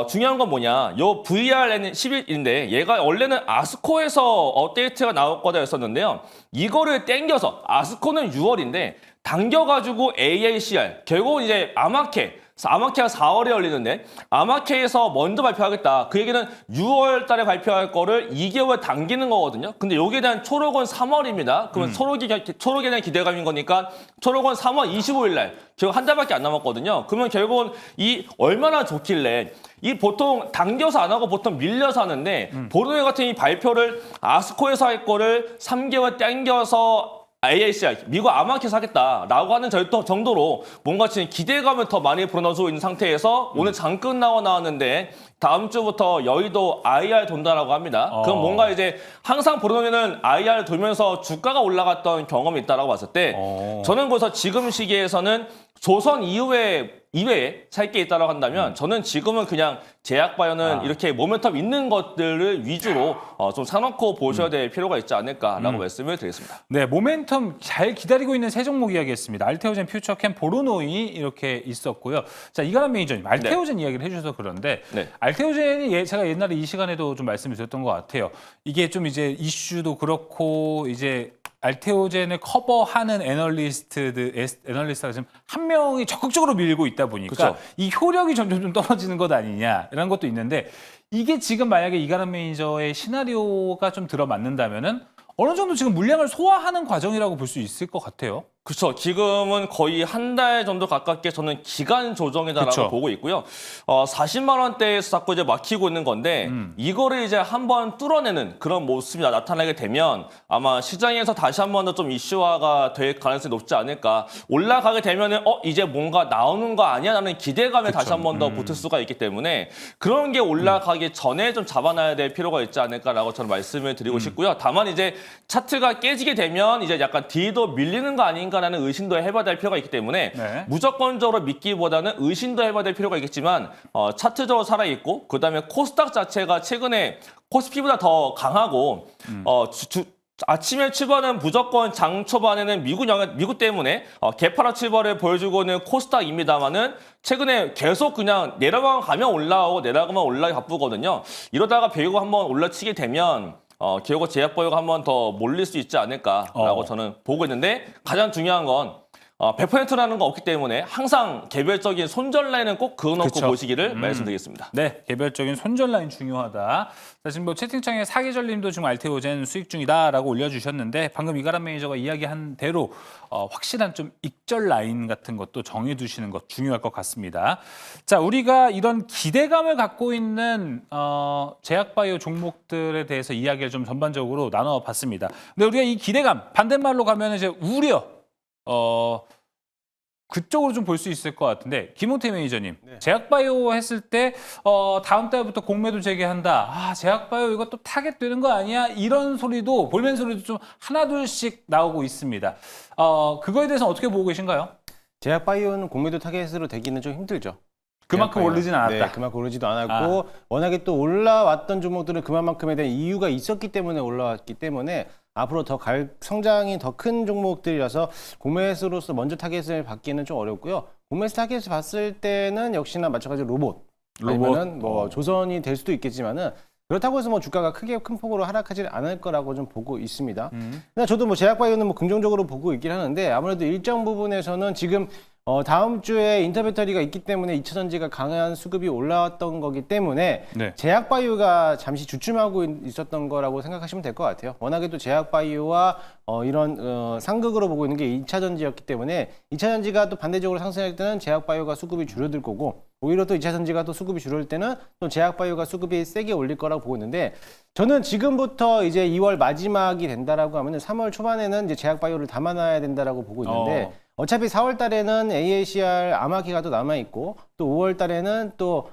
Speaker 2: 중요한 건 뭐냐. 요 VR는 11인데 얘가 원래는 아스코에서 업데이트가 나올 거다 했었는데요. 이거를 땡겨서 아스코는 6월인데 당겨가지고 AACR 결국은 이제 아마케가 4월에 열리는데 아마케에서 먼저 발표하겠다. 그 얘기는 6월 달에 발표할 거를 2개월 당기는 거거든요. 근데 여기에 대한 초록은 3월입니다. 그러면 초록에 대한 기대감인 거니까 초록은 3월 25일 날 결국 한 달밖에 안 남았거든요. 그러면 결국은 이 얼마나 좋길래 이 보통 당겨서 안 하고 보통 밀려서 하는데 보르노이 같은 이 발표를 아스코에서 할 거를 3개월 땡겨서 AACR, 미국 아마케에서 하겠다라고 하는 정도로 뭔가 지금 기대감을 더 많이 불어넣어주고 있는 상태에서 오늘 장끝 나왔는데 다음 주부터 여의도 IR 돈다라고 합니다. 그럼 뭔가 이제 항상 보르노이는 IR 돌면서 주가가 올라갔던 경험이 있다라고 봤을 때 저는 그래서 지금 시기에서는 조선 이외에 살 게 있다고 한다면 저는 지금은 그냥 제약바이오는 이렇게 모멘텀 있는 것들을 위주로 좀 사놓고 보셔야 될 필요가 있지 않을까라고 말씀을 드리겠습니다.
Speaker 1: 네, 모멘텀 잘 기다리고 있는 세 종목 이야기했습니다. 알테오젠, 퓨처캠, 보르노이 이렇게 있었고요. 자, 이가람 매니저님, 알테오젠 이야기를 해주셔서 그런데
Speaker 2: 네.
Speaker 1: 알테오젠이 제가 옛날에 이 시간에도 좀 말씀을 드렸던 것 같아요. 이게 좀 이제 이슈도 그렇고 이제 알테오젠을 커버하는 애널리스트가 지금 한 명이 적극적으로 밀고 있다 보니까
Speaker 2: 그쵸.
Speaker 1: 이 효력이 점점 좀 떨어지는 것 아니냐라는 것도 있는데 이게 지금 만약에 이가람 매니저의 시나리오가 좀 들어맞는다면은 어느 정도 지금 물량을 소화하는 과정이라고 볼 수 있을 것 같아요.
Speaker 2: 그렇죠. 지금은 거의 한 달 정도 가깝게 저는 기간 조정이다라고
Speaker 1: 그쵸.
Speaker 2: 보고 있고요. 40만 원대에서 자꾸 이제 막히고 있는 건데 이거를 이제 한번 뚫어내는 그런 모습이 나타나게 되면 아마 시장에서 다시 한번 더 좀 이슈화가 될 가능성이 높지 않을까. 올라가게 되면은 이제 뭔가 나오는 거 아니야라는 기대감에 다시 한번 더 붙을 수가 있기 때문에 그런 게 올라가기 전에 좀 잡아놔야 될 필요가 있지 않을까라고 저는 말씀을 드리고 싶고요. 다만 이제 차트가 깨지게 되면 이제 약간 뒤도 밀리는 거 아닌가라는 의심도 해봐야 될 필요가 있기 때문에
Speaker 1: 네.
Speaker 2: 무조건적으로 믿기보다는 의심도 해봐야 될 필요가 있겠지만 차트적으로 살아있고 그다음에 코스닥 자체가 최근에 코스피보다 더 강하고 아침에 출발은 무조건 장 초반에는 미국 때문에 개파락 출발을 보여주고 있는 코스닥입니다만은 최근에 계속 그냥 내려가면 올라오고 내려가면 올라가기 바쁘거든요. 이러다가 배우고 한번 올라치게 되면 결국 제약바이오가 한번 더 몰릴 수 있지 않을까라고 저는 보고 있는데 가장 중요한 건 100%라는 거 없기 때문에 항상 개별적인 손절 라인은 꼭 그어놓고
Speaker 1: 그쵸.
Speaker 2: 보시기를 말씀드리겠습니다.
Speaker 1: 네, 개별적인 손절 라인 중요하다. 자, 지금 뭐 채팅창에 사계절님도 지금 알테오젠 수익 중이다라고 올려주셨는데 방금 이가람 매니저가 이야기한 대로 확실한 좀 익절 라인 같은 것도 정해두시는 것 중요할 것 같습니다. 자, 우리가 이런 기대감을 갖고 있는 제약바이오 종목들에 대해서 이야기를 좀 전반적으로 나눠봤습니다. 근데 우리가 이 기대감 반대말로 가면 이제 우려. 그쪽으로 좀 볼 수 있을 것 같은데 김홍태 매니저님 제약바이오 했을 때 다음 달부터 공매도 재개한다. 제약바이오 이거 또 타겟 되는 거 아니야? 이런 소리도 볼멘 소리도 좀 하나둘씩 나오고 있습니다. 그거에 대해서는 어떻게 보고 계신가요?
Speaker 4: 제약바이오는 공매도 타겟으로 되기는 좀 힘들죠.
Speaker 1: 그만큼
Speaker 4: 제약바이오는.
Speaker 1: 오르진 않았다.
Speaker 4: 네, 그만큼 오르지도 않았고 워낙에 또 올라왔던 종목들은 그만큼에 대한 이유가 있었기 때문에 올라왔기 때문에 앞으로 더 성장이 더 큰 종목들이라서 공매수로서 먼저 타겟을 받기는 좀 어렵고요. 공매수 타겟을 봤을 때는 역시나 마찬가지로 로봇. 아니면은 뭐 조선이 될 수도 있겠지만은 그렇다고 해서 뭐 주가가 크게 큰 폭으로 하락하지 않을 거라고 좀 보고 있습니다. 근데 저도 뭐 제약바이오는 뭐 긍정적으로 보고 있긴 하는데 아무래도 일정 부분에서는 지금 다음 주에 인터배터리가 있기 때문에 2차 전지가 강한 수급이 올라왔던 거기 때문에
Speaker 1: 네.
Speaker 4: 제약바이오가 잠시 주춤하고 있었던 거라고 생각하시면 될 것 같아요. 워낙에 또 제약바이오와 이런 상극으로 보고 있는 게 2차 전지였기 때문에 2차 전지가 또 반대적으로 상승할 때는 제약바이오가 수급이 줄어들 거고 오히려 또 2차 전지가 또 수급이 줄어들 때는 또 제약바이오가 수급이 세게 올릴 거라고 보고 있는데 저는 지금부터 이제 2월 마지막이 된다라고 하면 3월 초반에는 이제 제약바이오를 담아놔야 된다라고 보고 있는데 어차피 4월 달에는 AACR 아마케가 또 남아있고 또 5월 달에는 또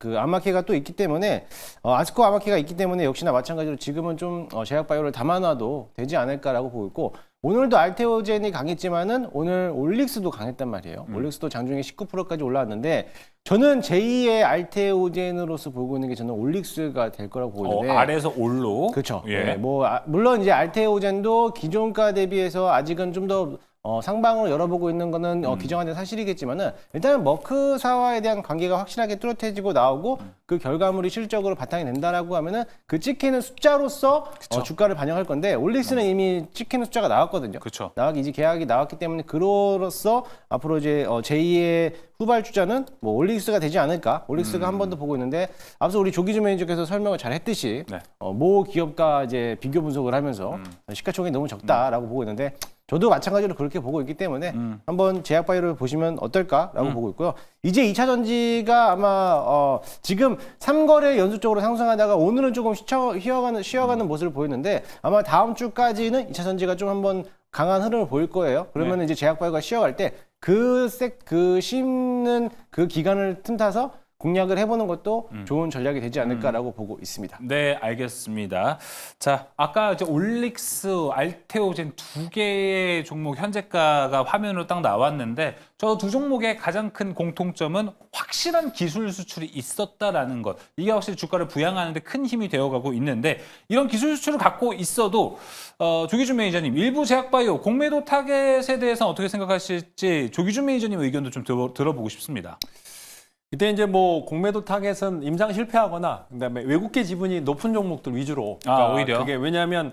Speaker 4: 그 암마케가 또 있기 때문에 아스코 암마케가 있기 때문에 역시나 마찬가지로 지금은 좀 제약바이오를 담아놔도 되지 않을까라고 보고 있고 오늘도 알테오젠이 강했지만은 오늘 올릭스도 강했단 말이에요. 올릭스도 장중에 19%까지 올라왔는데 저는 제2의 알테오젠으로서 보고 있는 게 저는 올릭스가 될 거라고 보고 있는데
Speaker 1: 아래에서 올로.
Speaker 4: 그렇죠.
Speaker 1: 예.
Speaker 4: 네, 물론 이제 알테오젠도 기존가 대비해서 아직은 좀 더 상방으로 열어보고 있는 거는 기정한 사실이겠지만은 일단은 머크사와에 대한 관계가 확실하게 뚜렷해지고 나오고 그 결과물이 실적으로 바탕이 된다라고 하면은 그 찍히는 숫자로서 주가를 반영할 건데 올릭스는 이미 찍히는 숫자가 나왔거든요.
Speaker 1: 그렇죠.
Speaker 4: 이제 계약이 나왔기 때문에 그로서 앞으로 이제 제2의 후발주자는 뭐 올릭스가 되지 않을까. 올릭스가 한 번 더 보고 있는데 앞서 우리 조기주 매니저께서 설명을 잘 했듯이
Speaker 1: 네.
Speaker 4: 모 기업과 이제 비교 분석을 하면서 시가총액이 너무 적다라고 보고 있는데 저도 마찬가지로 그렇게 보고 있기 때문에 한번 제약바이오를 보시면 어떨까라고 보고 있고요. 이제 2차 전지가 아마 지금 3거래 연속적으로 상승하다가 오늘은 조금 쉬어가는 모습을 보였는데 아마 다음 주까지는 2차 전지가 좀 한번 강한 흐름을 보일 거예요. 그러면 이제 제약바이오가 쉬어갈 때 그 씹는 그 기간을 틈타서 공략을 해보는 것도 좋은 전략이 되지 않을까라고 보고 있습니다.
Speaker 1: 네, 알겠습니다. 자, 아까 이제 올릭스, 알테오젠 두 개의 종목 현재가가 화면으로 딱 나왔는데 저 두 종목의 가장 큰 공통점은 확실한 기술 수출이 있었다라는 것. 이게 확실히 주가를 부양하는 데 큰 힘이 되어가고 있는데 이런 기술 수출을 갖고 있어도 조기준 매니저님, 일부 제약바이오 공매도 타겟에 대해서 어떻게 생각하실지 조기준 매니저님 의견도 좀 들어보고 싶습니다.
Speaker 3: 이때 이제 뭐 공매도 타겟은 임상 실패하거나 그다음에 외국계 지분이 높은 종목들 위주로.
Speaker 1: 오히려.
Speaker 3: 그게 왜냐하면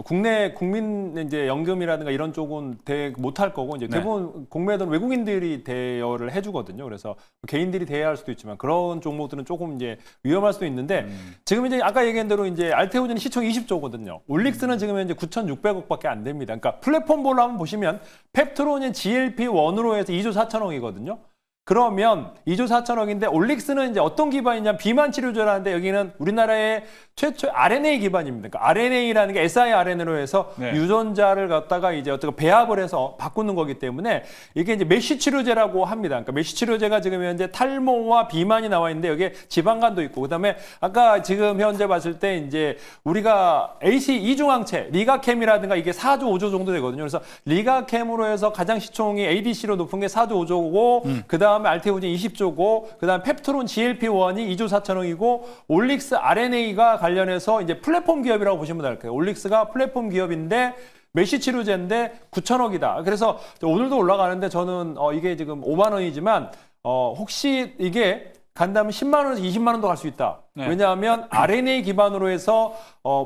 Speaker 3: 국내 국민 이제 연금이라든가 이런 쪽은 못할 거고 이제
Speaker 1: 네.
Speaker 3: 대부분 공매도는 외국인들이 대여를 해주거든요. 그래서 개인들이 대여할 수도 있지만 그런 종목들은 조금 이제 위험할 수도 있는데 지금 이제 아까 얘기한 대로 이제 알테오젠이 시총 20조거든요. 올릭스는 지금 현재 9,600억밖에 안 됩니다. 그러니까 플랫폼별로 한번 보시면 펩트론이 GLP-1으로 해서 2조 4천억이거든요. 그러면 2조 4천억인데 올릭스는 이제 어떤 기반이냐면 비만 치료제라는데 여기는 우리나라의 최초 RNA 기반입니다. 그러니까 RNA라는 게 siRNA로 해서
Speaker 1: 네.
Speaker 3: 유전자를 갖다가 이제 어떻게 배합을 해서 바꾸는 거기 때문에 이게 이제 메쉬 치료제라고 합니다. 그러니까 메쉬 치료제가 지금 현재 탈모와 비만이 나와 있는데 여기에 지방간도 있고 그다음에 아까 지금 현재 봤을 때 이제 우리가 AC 이중항체 리가캠이라든가 이게 4조 5조 정도 되거든요. 그래서 리가캠으로 해서 가장 시총이 ADC로 높은 게 4조 5조고 그다음에 알테오젠 20조고 그다음에 펩트론 GLP-1이 2조 4천억이고 올릭스 RNA가 관련해서 이제 플랫폼 기업이라고 보시면 될 거예요. 올릭스가 플랫폼 기업인데 메쉬 치료제인데 9천억이다. 그래서 오늘도 올라가는데 저는 이게 지금 5만 원이지만 혹시 이게 간다면 10만 원에서 20만 원도 갈 수 있다.
Speaker 1: 네.
Speaker 3: 왜냐하면 RNA 기반으로 해서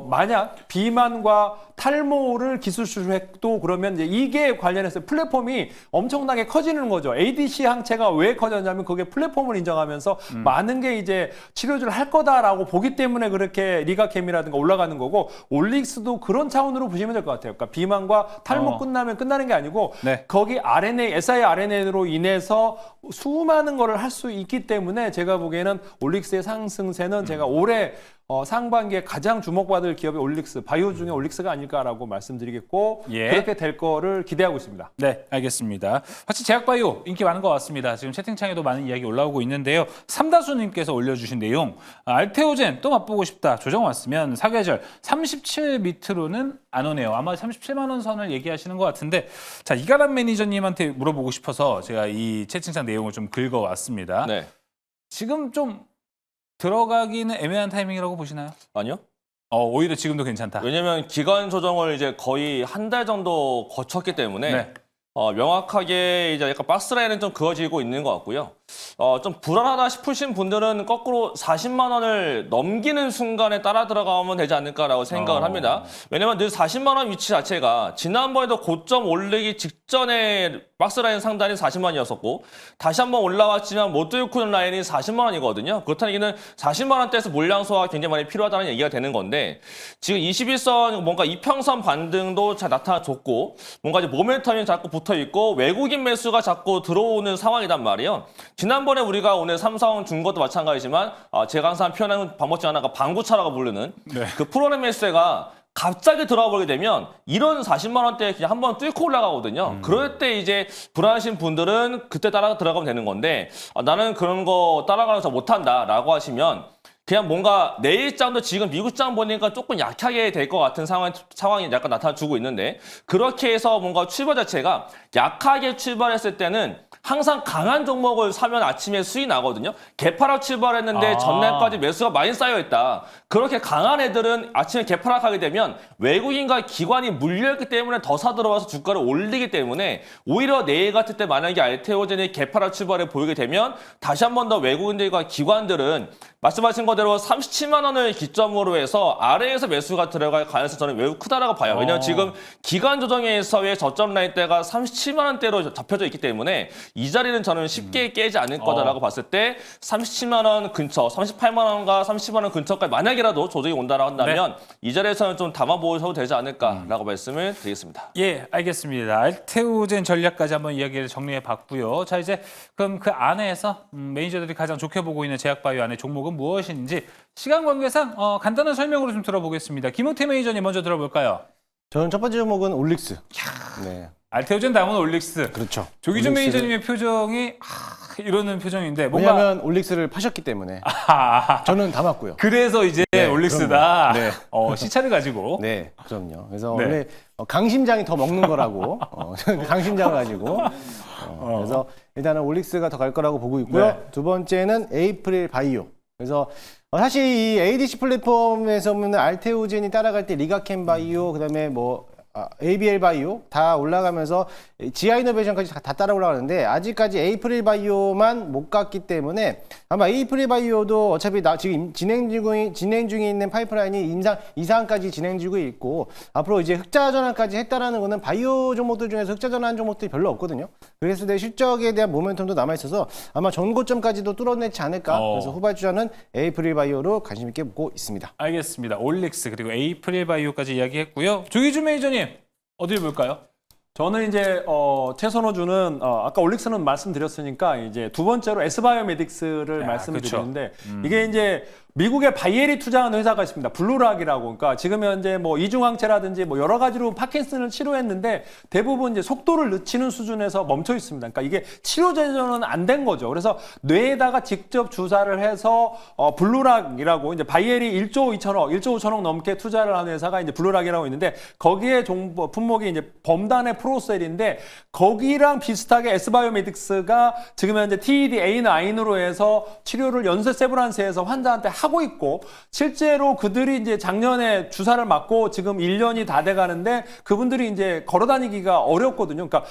Speaker 3: 만약 비만과 탈모를 기술 수출했도 그러면 이제 이게 관련해서 플랫폼이 엄청나게 커지는 거죠. ADC 항체가 왜 커졌냐면 그게 플랫폼을 인정하면서 많은 게 이제 치료를 할 거다라고 보기 때문에 그렇게 리가캠이라든가 올라가는 거고 올릭스도 그런 차원으로 보시면 될 것 같아요. 그러니까 비만과 탈모 끝나면 끝나는 게 아니고
Speaker 1: 네.
Speaker 3: 거기 RNA, siRNA로 인해서 수많은 거를 할 수 있기 때문에 제가 보기에는 올릭스의 상승세는 제가 올해 상반기에 가장 주목받을 기업이 올릭스, 바이오 중에 올릭스가 아닐까라고 말씀드리겠고
Speaker 1: 예.
Speaker 3: 그렇게 될 거를 기대하고 있습니다.
Speaker 1: 네, 알겠습니다. 확실히 제약바이오 인기 많은 것 같습니다. 지금 채팅창에도 많은 이야기 올라오고 있는데요. 삼다수님께서 올려주신 내용, 알테오젠 또 맛보고 싶다. 조정 왔으면 사계절 37 밑으로는 안 오네요. 아마 37만 원 선을 얘기하시는 것 같은데 자, 이가람 매니저님한테 물어보고 싶어서 제가 이 채팅창 내용을 좀 긁어왔습니다.
Speaker 2: 네.
Speaker 1: 지금 좀 들어가기는 애매한 타이밍이라고 보시나요?
Speaker 2: 아니요.
Speaker 1: 오히려 지금도 괜찮다.
Speaker 2: 왜냐면 기간 조정을 이제 거의 한 달 정도 거쳤기 때문에
Speaker 1: 네.
Speaker 2: 명확하게 이제 약간 박스라인은 좀 그어지고 있는 것 같고요. 좀 불안하다 싶으신 분들은 거꾸로 40만 원을 넘기는 순간에 따라 들어가면 되지 않을까라고 생각을 합니다. 왜냐면 늘 40만 원 위치 자체가 지난번에도 고점 올리기 직전에 박스라인 상단이 40만 원이었었고 다시 한번 올라왔지만 못 뚫고는 라인이 40만 원이거든요. 그렇다는 얘기는 40만 원대에서 물량 소화가 굉장히 많이 필요하다는 얘기가 되는 건데 지금 21선 뭔가 이평선 반등도 잘 나타나줬고 뭔가 이제 모멘텀이 자꾸 붙어 있고 외국인 매수가 자꾸 들어오는 상황이란 말이에요. 지난번에 우리가 오늘 삼성 준 것도 마찬가지지만 제가 항상 표현하는 방법 중 하나가 방구차라고 부르는
Speaker 1: 네.
Speaker 2: 그 프로그램 매수세가 갑자기 들어가 보게 되면 이런 40만 원대에 그냥 한번 뚫고 올라가거든요. 그럴 때 이제 불안하신 분들은 그때 따라 들어가면 되는 건데 나는 그런 거 따라가면서 못한다라고 하시면 그냥 뭔가 내일장도 지금 미국장 보니까 조금 약하게 될 것 같은 상황이 약간 나타나주고 있는데 그렇게 해서 뭔가 출발 자체가 약하게 출발했을 때는 항상 강한 종목을 사면 아침에 수익 나거든요. 개파락 출발했는데 전날까지 매수가 많이 쌓여있다. 그렇게 강한 애들은 아침에 개파락하게 되면 외국인과 기관이 물려있기 때문에 더 사들어와서 주가를 올리기 때문에 오히려 내일 같을 때 만약에 알테오젠이 개파락 출발을 보이게 되면 다시 한 번 더 외국인들과 기관들은 말씀하신 거대로 37만 원을 기점으로 해서 아래에서 매수가 들어갈 가능성이 저는 매우 크다라고 봐요. 왜냐하면 지금 기간 조정에서의 저점 라인대가 37만 원대로 잡혀져 있기 때문에 이 자리는 저는 쉽게 깨지 않을 거다라고 봤을 때 37만 원 근처, 38만 원과 30만 원 근처까지 만약이라도 조정이 온다라고 한다면 이 자리에서는 좀 담아보셔도 되지 않을까라고 말씀을 드리겠습니다.
Speaker 1: 예, 알겠습니다. 알테오젠 전략까지 한번 이야기를 정리해 봤고요. 자, 이제 그럼 그 안에서 매니저들이 가장 좋게 보고 있는 제약바이오 안의 종목은 무엇인지 시간 관계상 간단한 설명으로 좀 들어보겠습니다. 김용태 매니저님 먼저 들어볼까요?
Speaker 4: 저는 첫 번째 종목은 올릭스. 네.
Speaker 1: 알테오젠 다음은 올릭스.
Speaker 4: 그렇죠.
Speaker 1: 조기준
Speaker 4: 올릭스를-
Speaker 1: 매니저님의 표정이 이러는 표정인데 뭔가
Speaker 4: 왜냐하면 올릭스를 파셨기 때문에 저는 담았고요.
Speaker 1: 그래서 이제
Speaker 4: 네,
Speaker 1: 올릭스다.
Speaker 4: 그럼요. 네.
Speaker 1: 시차를 가지고.
Speaker 4: 네, 그럼요. 그래서
Speaker 1: 네.
Speaker 4: 원래 강심장이 더 먹는 거라고 강심장을 가지고 그래서 일단은 올릭스가 더 갈 거라고 보고 있고요.
Speaker 1: 네.
Speaker 4: 두 번째는 에이프릴 바이오. 그래서 사실 이 ADC 플랫폼에서 보면 알테오젠이 따라갈 때 리가켄 바이오 그다음에 뭐 ABL 바이오 다 올라가면서 지아 이노베이션까지 다 따라 올라가는데 아직까지 에이프릴 바이오만 못 갔기 때문에 아마 에이프릴 바이오도 어차피 지금 진행 중에 있는 파이프라인이 이상까지 진행 중에 있고 앞으로 이제 흑자 전환까지 했다라는 거는 바이오 종목들 중에서 흑자 전환 종목들이 별로 없거든요. 그래서 내 실적에 대한 모멘텀도 남아 있어서 아마 전고점까지도 뚫어내지 않을까. 그래서 후발주자는 에이프릴 바이오로 관심 있게 보고 있습니다.
Speaker 1: 알겠습니다. 올릭스 그리고 에이프릴 바이오까지 이야기했고요. 조기준 매니저님 어딜 볼까요?
Speaker 3: 저는 이제 최선호주는 아까 올릭스는 말씀드렸으니까 이제 두 번째로 S바이오메딕스를 말씀을
Speaker 1: 그쵸.
Speaker 3: 드리는데 이게 이제 미국의 바이엘이 투자하는 회사가 있습니다. 블루락이라고. 그러니까 지금 현재 뭐 이중항체라든지 뭐 여러 가지로 파킨슨을 치료했는데 대부분 이제 속도를 늦추는 수준에서 멈춰 있습니다. 그러니까 이게 치료 제조는 안 된 거죠. 그래서 뇌에다가 직접 주사를 해서 블루락이라고 이제 바이엘이 1조 2천억, 1조 5천억 넘게 투자를 하는 회사가 이제 블루락이라고 있는데 거기에 품목이 이제 범단의 프로셀인데 거기랑 비슷하게 S바이오메딕스가 지금 현재 TED-A9으로 해서 치료를 연쇄 세브란스에서 환자한테 하고 있고 실제로 그들이 이제 작년에 주사를 맞고 지금 1년이 다 돼 가는데 그분들이 이제 걸어 다니기가 어렵거든요. 그러니까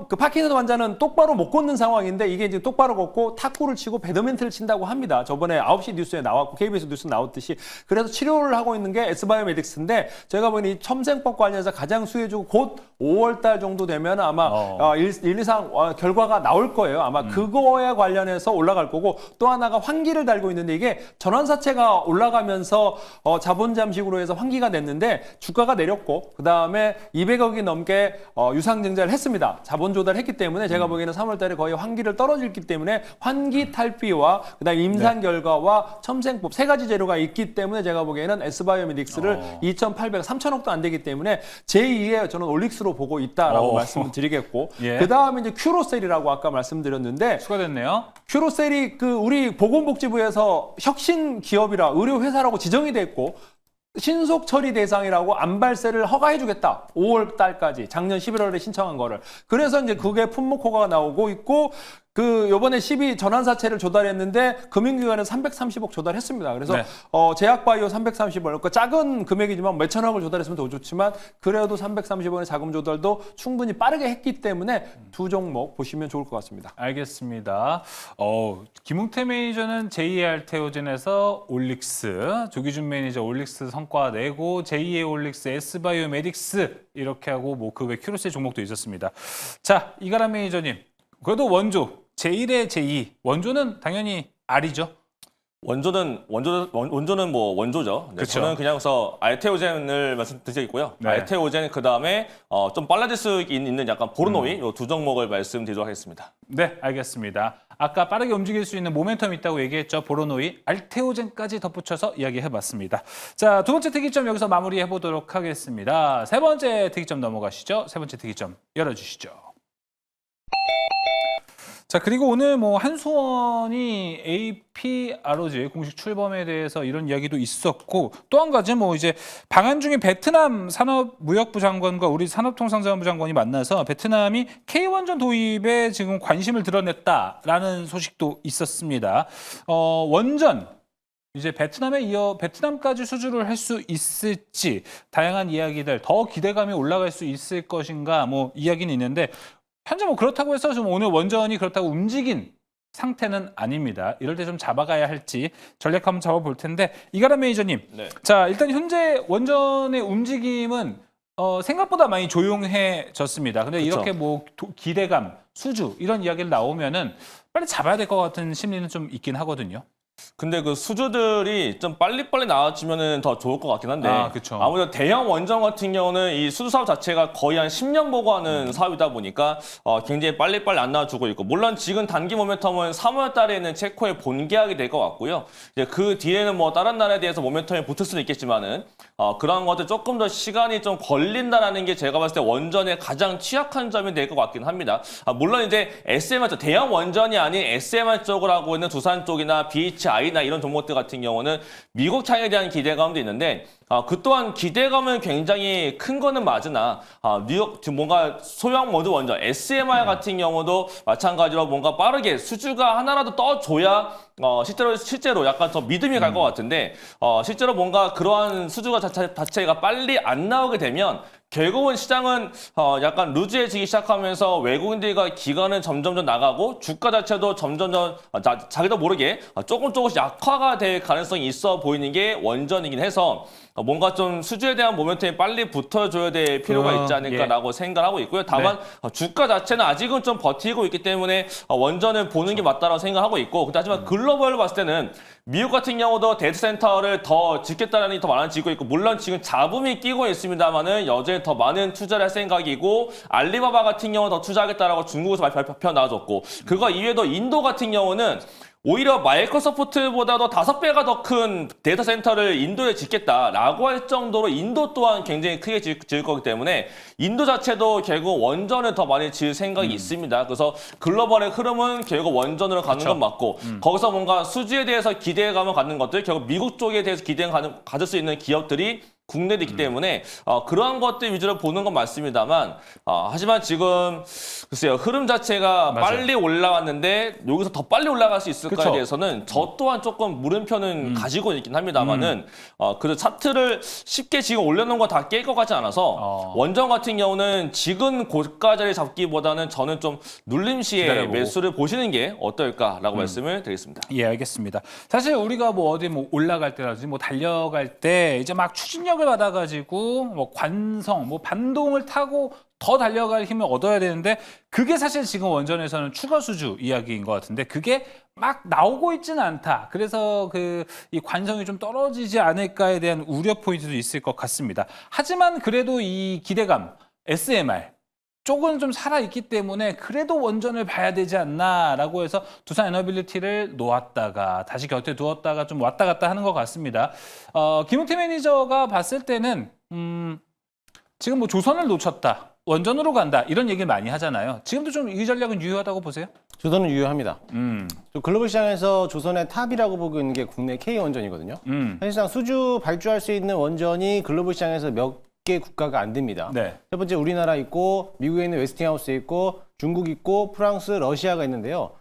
Speaker 3: 그 파킨슨 환자는 똑바로 못 걷는 상황인데 이게 이제 똑바로 걷고 탁구를 치고 배드민턴을 친다고 합니다. 저번에 9시 뉴스에 나왔고 KBS 뉴스 나왔듯이 그래서 치료를 하고 있는 게 S바이오메딕스인데 제가 보니 첨생법 관련해서 가장 수혜주고 곧 5월 달 정도 되면 아마 1, 2상 결과가 나올 거예요. 아마 그거에 관련해서 올라갈 거고 또 하나가 환기를 달고 있는데 이게 전환사채가 올라가면서 자본 잠식으로 해서 환기가 됐는데 주가가 내렸고 그다음에 200억이 넘게 유상증자를 했습니다. 자본 조달했기 때문에 제가 보기에는 3월 달에 거의 환기를 떨어졌기 때문에 환기 탈피와 그다음에 임상 결과와 첨생법 세 가지 재료가 있기 때문에 제가 보기에는 S바이오메딕스를 2,800, 3천억도 안 되기 때문에 제2의 저는 올릭스로 보고 있다라고 말씀을 드리겠고
Speaker 1: 예.
Speaker 3: 그다음에 이제 큐로셀이라고 아까 말씀드렸는데
Speaker 1: 추가됐네요.
Speaker 3: 큐로셀이 그 우리 보건복지부에서 혁신 기업이라 의료 회사라고 지정이 됐고 신속 처리 대상이라고 안발세를 허가해주겠다. 5월 달까지 작년 11월에 신청한 거를. 그래서 이제 그게 품목 허가가 나오고 있고 그 요번에 12 전환사채를 조달했는데 금융기관에서 330억 조달했습니다. 그래서
Speaker 1: 네.
Speaker 3: 제약바이오 330억, 그러니까 작은 금액이지만 몇천억을 조달했으면 더 좋지만 그래도 330원의 자금 조달도 충분히 빠르게 했기 때문에 두 종목 보시면 좋을 것 같습니다.
Speaker 1: 알겠습니다. 김웅태 매니저는 제2의 알테오젠에서 올릭스, 조기준 매니저 올릭스 성과 내고 제2의 올릭스, S바이오메딕스 이렇게 하고 뭐 그 외 큐로셀 종목도 있었습니다. 자, 이가람 매니저님. 그래도 원조 제1의 제2 원조는 당연히 R이죠.
Speaker 2: 원조는 뭐 원조죠. 네,
Speaker 1: 그쵸.
Speaker 2: 저는 그냥 그래서 알테오젠을 말씀드리겠고요.
Speaker 1: 네.
Speaker 2: 알테오젠 그다음에 좀 빨라질 수 있는 약간 보르노이 요 두 종목을 말씀드리도록 하겠습니다.
Speaker 1: 네, 알겠습니다. 아까 빠르게 움직일 수 있는 모멘텀이 있다고 얘기했죠. 보로노이, 알테오젠까지 덧붙여서 이야기해봤습니다. 자, 두 번째 특이점 여기서 마무리해보도록 하겠습니다. 세 번째 특이점 넘어가시죠. 세 번째 특이점 열어주시죠. 자, 그리고 오늘 뭐 한수원이 APROG 공식 출범에 대해서 이런 이야기도 있었고, 또 한 가지 뭐 이제 방한 중에 베트남 산업무역부 장관과 우리 산업통상자원부 장관이 만나서 베트남이 K-원전 도입에 지금 관심을 드러냈다라는 소식도 있었습니다. 원전 이제 베트남에 이어 베트남까지 수주를 할 수 있을지 다양한 이야기들, 더 기대감이 올라갈 수 있을 것인가 뭐 이야기는 있는데, 현재 뭐 그렇다고 해서 좀 오늘 원전이 그렇다고 움직인 상태는 아닙니다. 이럴 때 좀 잡아가야 할지 전략 한번 잡아볼 텐데, 이가람 매니저님.
Speaker 2: 네.
Speaker 1: 자, 일단 현재 원전의 움직임은 생각보다 많이 조용해졌습니다. 근데
Speaker 2: 그쵸.
Speaker 1: 이렇게 뭐 기대감, 수주 이런 이야기를 나오면은 빨리 잡아야 될 것 같은 심리는 좀 있긴 하거든요.
Speaker 2: 근데 그 수주들이 좀 빨리빨리 나와주면은 더 좋을 것 같긴 한데
Speaker 1: 아, 그쵸.
Speaker 2: 아무래도 대형 원전 같은 경우는 이 수주 사업 자체가 거의 한 10년 보고 하는 사업이다 보니까 굉장히 빨리빨리 안 나와주고 있고, 물론 지금 단기 모멘텀은 3월 달에는 체코에 본계약이 될 것 같고요. 이제 그 뒤에는 뭐 다른 나라에 대해서 모멘텀이 붙을 수는 있겠지만은 그런 것들 조금 더 시간이 좀 걸린다라는 게 제가 봤을 때 원전의 가장 취약한 점이 될 것 같긴 합니다. 물론 이제 SMR 쪽, 대형 원전이 아닌 SMR 쪽을 하고 있는 두산 쪽이나 BHI나 이런 종목들 같은 경우는 미국 창에 대한 기대감도 있는데, 그 또한 기대감은 굉장히 큰 거는 맞으나 뉴욕 뭔가 소형 모드 원전 SMR 같은 경우도 마찬가지로 뭔가 빠르게 수주가 하나라도 떠줘야 실제로 약간 더 믿음이 갈 것 같은데, 실제로 뭔가 그러한 수주가 자체가 빨리 안 나오게 되면 결국은 시장은 약간 루즈해지기 시작하면서 외국인들과 기관은 점점 나가고 주가 자체도 점점 자기도 모르게 조금씩 약화가 될 가능성이 있어 보이는 게 원전이긴 해서 뭔가 좀 수주에 대한 모멘텀이 빨리 붙어줘야 될 필요가 있지 않을까라고 생각하고 있고요. 다만 주가 자체는 아직은 좀 버티고 있기 때문에 원전을 보는 게 맞다라고 생각하고 있고, 하지만 글로벌로 봤을 때는 미국 같은 경우도 데이터 센터를 더 짓겠다는 게 더 많아지고 있고, 물론 지금 잡음이 끼고 있습니다만은 여전히 더 많은 투자를 할 생각이고, 알리바바 같은 경우 더 투자하겠다라고 중국에서 발표 나와줬고, 그거 이외에도 인도 같은 경우는 오히려 마이크로소프트보다도 5배가 더 큰 데이터 센터를 인도에 짓겠다라고 할 정도로 인도 또한 굉장히 크게 지을 거기 때문에 인도 자체도 결국 원전을 더 많이 지을 생각이 있습니다. 그래서 글로벌의 흐름은 결국 원전으로 가는 건 맞고, 거기서 뭔가 수주에 대해서 기대감을 갖는 것들, 결국 미국 쪽에 대해서 기대감을 가질 수 있는 기업들이 국내에 있기 때문에 그러한 것들 위주로 보는 건 맞습니다만, 하지만 지금 글쎄요, 흐름 자체가
Speaker 1: 맞아요.
Speaker 2: 빨리 올라왔는데 여기서 더 빨리 올라갈 수 있을까에
Speaker 1: 그쵸.
Speaker 2: 대해서는 저 또한 조금 물음표는 가지고 있긴 합니다만은 그 차트를 쉽게 지금 올려놓은 거 다 깰 것 같지 않아서 원전 같은 경우는 지금 고가 자리 잡기보다는 저는 좀 눌림 시에
Speaker 1: 기다려보고.
Speaker 2: 매수를 보시는 게 어떨까라고 말씀을 드리겠습니다.
Speaker 1: 예, 알겠습니다. 사실 우리가 뭐 어디 뭐 올라갈 때라든지 뭐 달려갈 때 이제 막 추진력을 받아가지고 뭐 관성, 뭐 반동을 타고 더 달려갈 힘을 얻어야 되는데, 그게 사실 지금 원전에서는 추가 수주 이야기인 것 같은데 그게 막 나오고 있지는 않다. 그래서 이 관성이 좀 떨어지지 않을까에 대한 우려 포인트도 있을 것 같습니다. 하지만 그래도 이 기대감, SMR 쪽은 좀 살아있기 때문에 그래도 원전을 봐야 되지 않나라고 해서 두산 에너빌리티를 놓았다가 다시 곁에 두었다가 좀 왔다 갔다 하는 것 같습니다. 김은태 매니저가 봤을 때는 지금 뭐 조선을 놓쳤다, 원전으로 간다 이런 얘기를 많이 하잖아요. 지금도 좀 이 전략은 유효하다고 보세요?
Speaker 4: 조선은 유효합니다. 또 글로벌 시장에서 조선의 탑이라고 보고 있는 게 국내 K원전이거든요. 사실상 수주 발주할 수 있는 원전이 글로벌 시장에서 몇 개 국가가 안 됩니다.
Speaker 1: 네.
Speaker 4: 첫 번째 우리나라 있고, 미국에 있는 웨스팅하우스 있고, 중국 있고, 프랑스, 러시아가 있는데요.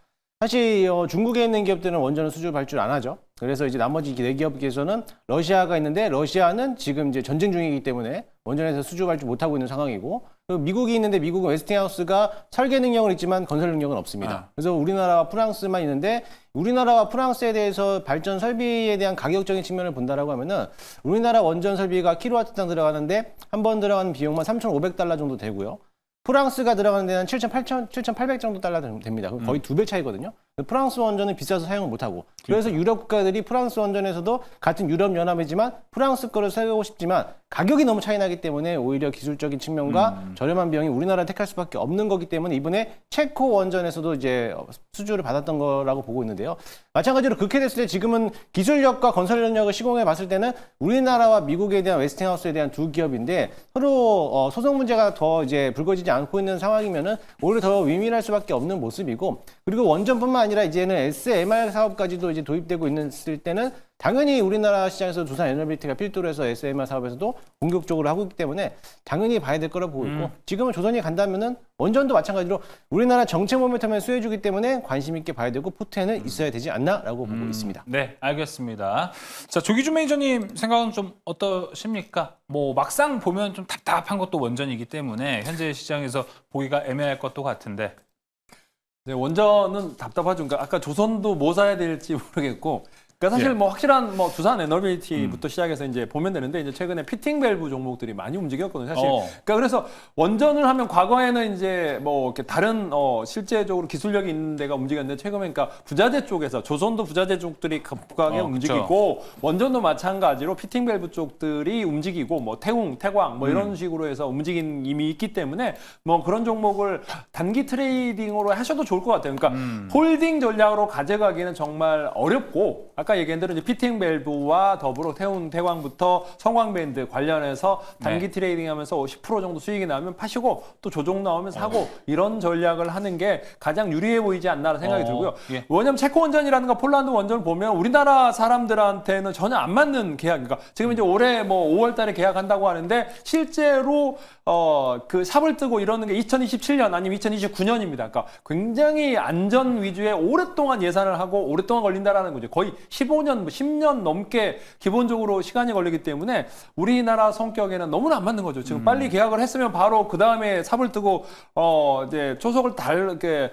Speaker 4: 사실 중국에 있는 기업들은 원전을 수주 발주를 안 하죠. 그래서 이제 나머지 4기업께서는 러시아가 있는데, 러시아는 지금 이제 전쟁 중이기 때문에 원전에서 수주 발주 못 하고 있는 상황이고, 그리고 미국이 있는데 미국은 웨스팅하우스가 설계 능력은 있지만 건설 능력은 없습니다. 그래서 우리나라와 프랑스만 있는데, 우리나라와 프랑스에 대해서 발전 설비에 대한 가격적인 측면을 본다라고 하면은 우리나라 원전 설비가 킬로와트당 들어가는데 한 번 들어가는 비용만 $3,500 정도 되고요. 프랑스가 들어가는 데는 7,800 정도 달러 됩니다. 그럼 거의 2배 차이거든요. 프랑스 원전은 비싸서 사용을 못하고 그래서 유럽 국가들이 프랑스 원전에서도 같은 유럽 연합이지만 프랑스 거를 사용하고 싶지만 가격이 너무 차이 나기 때문에 오히려 기술적인 측면과 저렴한 비용이 우리나라를 택할 수밖에 없는 거기 때문에 이번에 체코 원전에서도 이제 수주를 받았던 거라고 보고 있는데요. 마찬가지로 그렇게 됐을 때 지금은 기술력과 건설력을 시공해 봤을 때는 우리나라와 미국에 대한 웨스팅하우스에 대한 두 기업인데 서로 소송 문제가 더 이제 불거지지 않고 있는 상황이면은 오히려 더 윈윈할 수밖에 없는 모습이고 그리고 원전뿐만 아니라 이제는 SMR 사업까지도 이제 도입되고 있을 때는 당연히 우리나라 시장에서 두산 에너빌리티가 필두로 해서 SMR 사업에서도 공격적으로 하고 있기 때문에 당연히 봐야 될 거라 보고 있고 지금은 조선이 간다면은 원전도 마찬가지로 우리나라 정책 모멘텀에 수혜주기 때문에 관심 있게 봐야 되고 포트에는 있어야 되지 않나라고 보고 있습니다.
Speaker 1: 네, 알겠습니다. 자, 조기주 매니저님 생각은 좀 어떠십니까? 뭐 막상 보면 좀 답답한 것도 원전이기 때문에 현재 시장에서 보기가 애매할 것도 같은데.
Speaker 3: 네, 원전은 답답하죠. 그러니까 아까 조선도 뭐 사야 될지 모르겠고 그러니까 사실
Speaker 1: 예.
Speaker 3: 뭐 확실한 뭐 두산 에너빌리티부터 시작해서 이제 보면 되는데 이제 최근에 피팅 밸브 종목들이 많이 움직였거든요. 사실. 그러니까 그래서 원전을 하면 과거에는 이제 뭐 이렇게 다른 실제적으로 기술력이 있는 데가 움직였는데 최근에 그러니까 부자재 쪽에서 조선도 부자재 쪽들이 급하게 움직이고 원전도 마찬가지로 피팅 밸브 쪽들이 움직이고 뭐 태웅, 태광 뭐 이런 식으로 해서 움직인 이미 있기 때문에 뭐 그런 종목을 단기 트레이딩으로 하셔도 좋을 것 같아요. 그러니까 홀딩 전략으로 가져가기는 정말 어렵고 아까 얘기한 대로 이제 피팅 밸브와 더불어 태운 태광부터 성광밴드 관련해서 단기 트레이딩하면서 10% 정도 수익이 나오면 파시고 또 조정 나오면 사고 이런 전략을 하는 게 가장 유리해 보이지 않나라는 생각이 들고요.
Speaker 1: 예.
Speaker 3: 왜냐하면 체코 원전이라든가 폴란드 원전을 보면 우리나라 사람들한테는 전혀 안 맞는 계약. 그러니까 지금 이제 올해 뭐 5월달에 계약한다고 하는데 실제로 그 삽을 뜨고 이러는 게 2027년 아니면 2029년입니다. 그러니까 굉장히 안전 위주의 오랫동안 예산을 하고 오랫동안 걸린다라는 거죠. 거의 15년, 10년 넘게 기본적으로 시간이 걸리기 때문에 우리나라 성격에는 너무나 안 맞는 거죠. 지금 빨리 계약을 했으면 바로 그 다음에 삽을 뜨고 이제 초석을 이렇게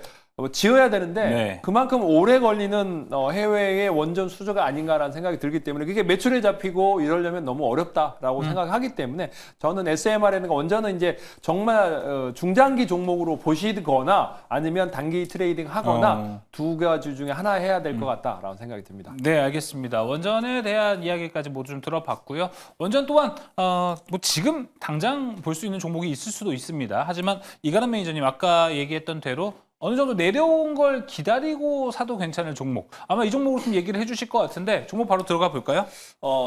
Speaker 3: 지어야 되는데
Speaker 1: 네.
Speaker 3: 그만큼 오래 걸리는 해외의 원전 수주가 아닌가라는 생각이 들기 때문에 그게 매출에 잡히고 이러려면 너무 어렵다라고 생각하기 때문에 저는 SMR에는 원전은 이제 정말 중장기 종목으로 보시거나 아니면 단기 트레이딩 하거나 두 가지 중에 하나 해야 될 것 같다라는 생각이 듭니다.
Speaker 1: 네, 알겠습니다. 원전에 대한 이야기까지 모두 좀 들어봤고요. 원전 또한 뭐 지금 당장 볼 수 있는 종목이 있을 수도 있습니다. 하지만 이가람 매니저님 아까 얘기했던 대로 어느 정도 내려온 걸 기다리고 사도 괜찮을 종목. 아마 이 종목으로 좀 얘기를 해주실 것 같은데 종목 바로 들어가 볼까요?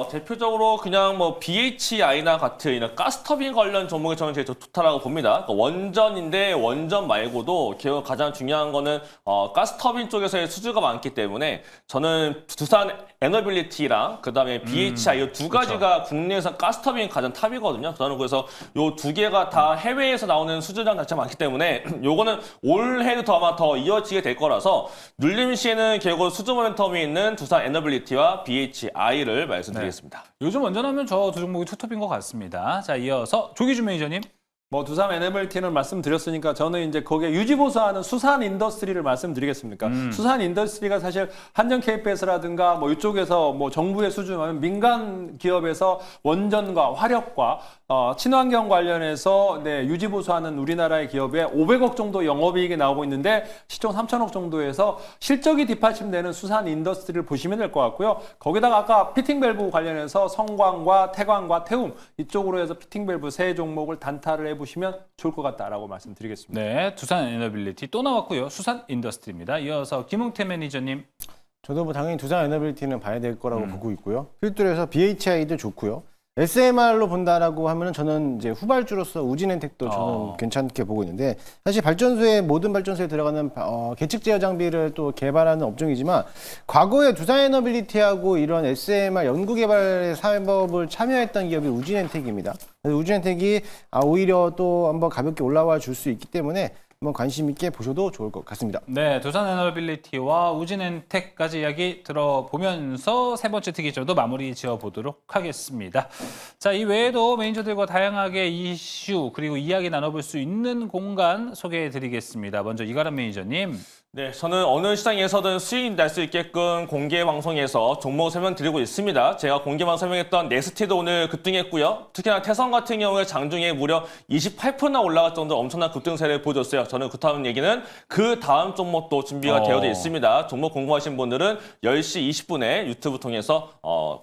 Speaker 2: 대표적으로 그냥 뭐 BHI나 같은 이런 가스터빈 관련 종목이 저는 제일 좋다라고 봅니다. 그러니까 원전인데 원전 말고도 기업 가장 중요한 거는 가스터빈 쪽에서의 수주가 많기 때문에 저는 두산 에너빌리티랑 그다음에 BHI 이 두 가지가 국내에서 가스터빈 가장 탑이거든요. 저는 그래서 요 두 개가 다 해외에서 나오는 수주량 자체가 많기 때문에 요거는 올해도 더 아마 더 이어지게 될 거라서 눌림 시에는 결국 수주 모멘텀이 있는 두산 에너빌리티와 BHI를 말씀드리겠습니다.
Speaker 1: 요즘 원전하면 저 두 종목이 투톱인 것 같습니다. 자, 이어서 조기주 매니저님.
Speaker 3: 뭐 두산 에너빌리티는 말씀드렸으니까 저는 이제 거기에 유지보수하는 수산 인더스트리를 말씀드리겠습니까? 수산 인더스트리가 사실 한전 KPS라든가 뭐 이쪽에서 뭐 정부의 수준하면 민간 기업에서 원전과 화력과 친환경 관련해서 유지보수하는 우리나라의 기업에 500억 정도 영업이익이 나오고 있는데 시총 3천억 정도에서 실적이 뒷받침되는 수산 인더스트리를 보시면 될 것 같고요. 거기다가 아까 피팅 밸브 관련해서 성광과 태광과 태움 이쪽으로 해서 피팅 밸브 세 종목을 단타를 해보시면 좋을 것 같다라고 말씀드리겠습니다.
Speaker 1: 네, 두산 에너빌리티 또 나왔고요. 수산 인더스트리입니다. 이어서 김웅태 매니저님.
Speaker 4: 저도 뭐 당연히 두산 에너빌리티는 봐야 될 거라고 보고 있고요. 필두로 해서 BHI도 좋고요. SMR로 본다라고 하면은 저는 이제 후발주로서 우진엔텍도 저는 괜찮게 보고 있는데 사실 발전소에 모든 발전소에 들어가는 계측 제어 장비를 또 개발하는 업종이지만 과거에 두산 에너빌리티하고 이런 SMR 연구 개발의 사업을 참여했던 기업이 우진엔텍입니다. 그래서 우진엔텍이 오히려 또 한번 가볍게 올라와 줄 수 있기 때문에 한번 관심 있게 보셔도 좋을 것 같습니다.
Speaker 1: 네, 두산 에너빌리티와 우진엔텍까지 이야기 들어보면서 세 번째 특이점도 마무리 지어보도록 하겠습니다. 자, 이 외에도 매니저들과 다양하게 이슈 그리고 이야기 나눠볼 수 있는 공간 소개해드리겠습니다. 먼저 이가람 매니저님.
Speaker 2: 네, 저는 어느 시장에서든 수익 날 수 있게끔 공개 방송에서 종목 설명드리고 있습니다. 제가 공개방 설명했던 넥스티도 오늘 급등했고요. 특히나 태성 같은 경우에 장중에 무려 28%나 올라갈 정도로 엄청난 급등세를 보여줬어요. 저는 그다음 얘기는 그 다음 종목도 준비가 되어 있습니다. 종목 궁금하신 분들은 10시 20분에 유튜브 통해서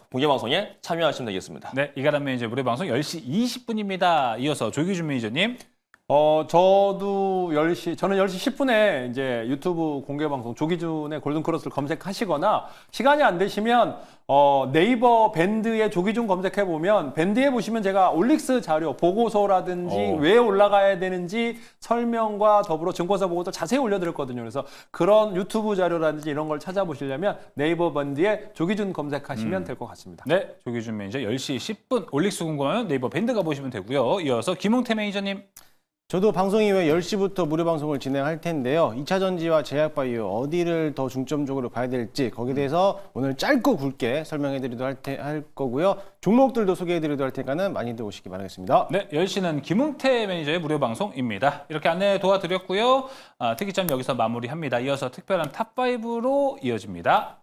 Speaker 2: 공개 방송에 참여하시면 되겠습니다.
Speaker 1: 네, 이가람 매니저 무료 방송 10시 20분입니다. 이어서 조기준 매니저님.
Speaker 3: 저는 10시 10분에 이제 유튜브 공개 방송 조기준의 골든크로스를 검색하시거나 시간이 안 되시면 네이버 밴드에 조기준 검색해 보면 밴드에 보시면 제가 올릭스 자료 보고서라든지 왜 올라가야 되는지 설명과 더불어 증권사 보고서 자세히 올려드렸거든요. 그래서 그런 유튜브 자료라든지 이런 걸 찾아보시려면 네이버 밴드에 조기준 검색하시면 될 것 같습니다.
Speaker 1: 네, 조기준 매니저 10시 10분 올릭스 궁금하면 네이버 밴드 가보시면 되고요. 이어서 김웅태 매니저님.
Speaker 4: 저도 방송 이후에 10시부터 무료 방송을 진행할 텐데요. 2차 전지와 제약바이오 어디를 더 중점적으로 봐야 될지 거기에 대해서 오늘 짧고 굵게 설명해드리도록 할 거고요. 종목들도 소개해드리도록 할 테니까는 많이들 오시기 바라겠습니다.
Speaker 1: 네, 10시는 김웅태 매니저의 무료 방송입니다. 이렇게 안내 도와드렸고요. 특이점 여기서 마무리합니다. 이어서 특별한 탑5로 이어집니다.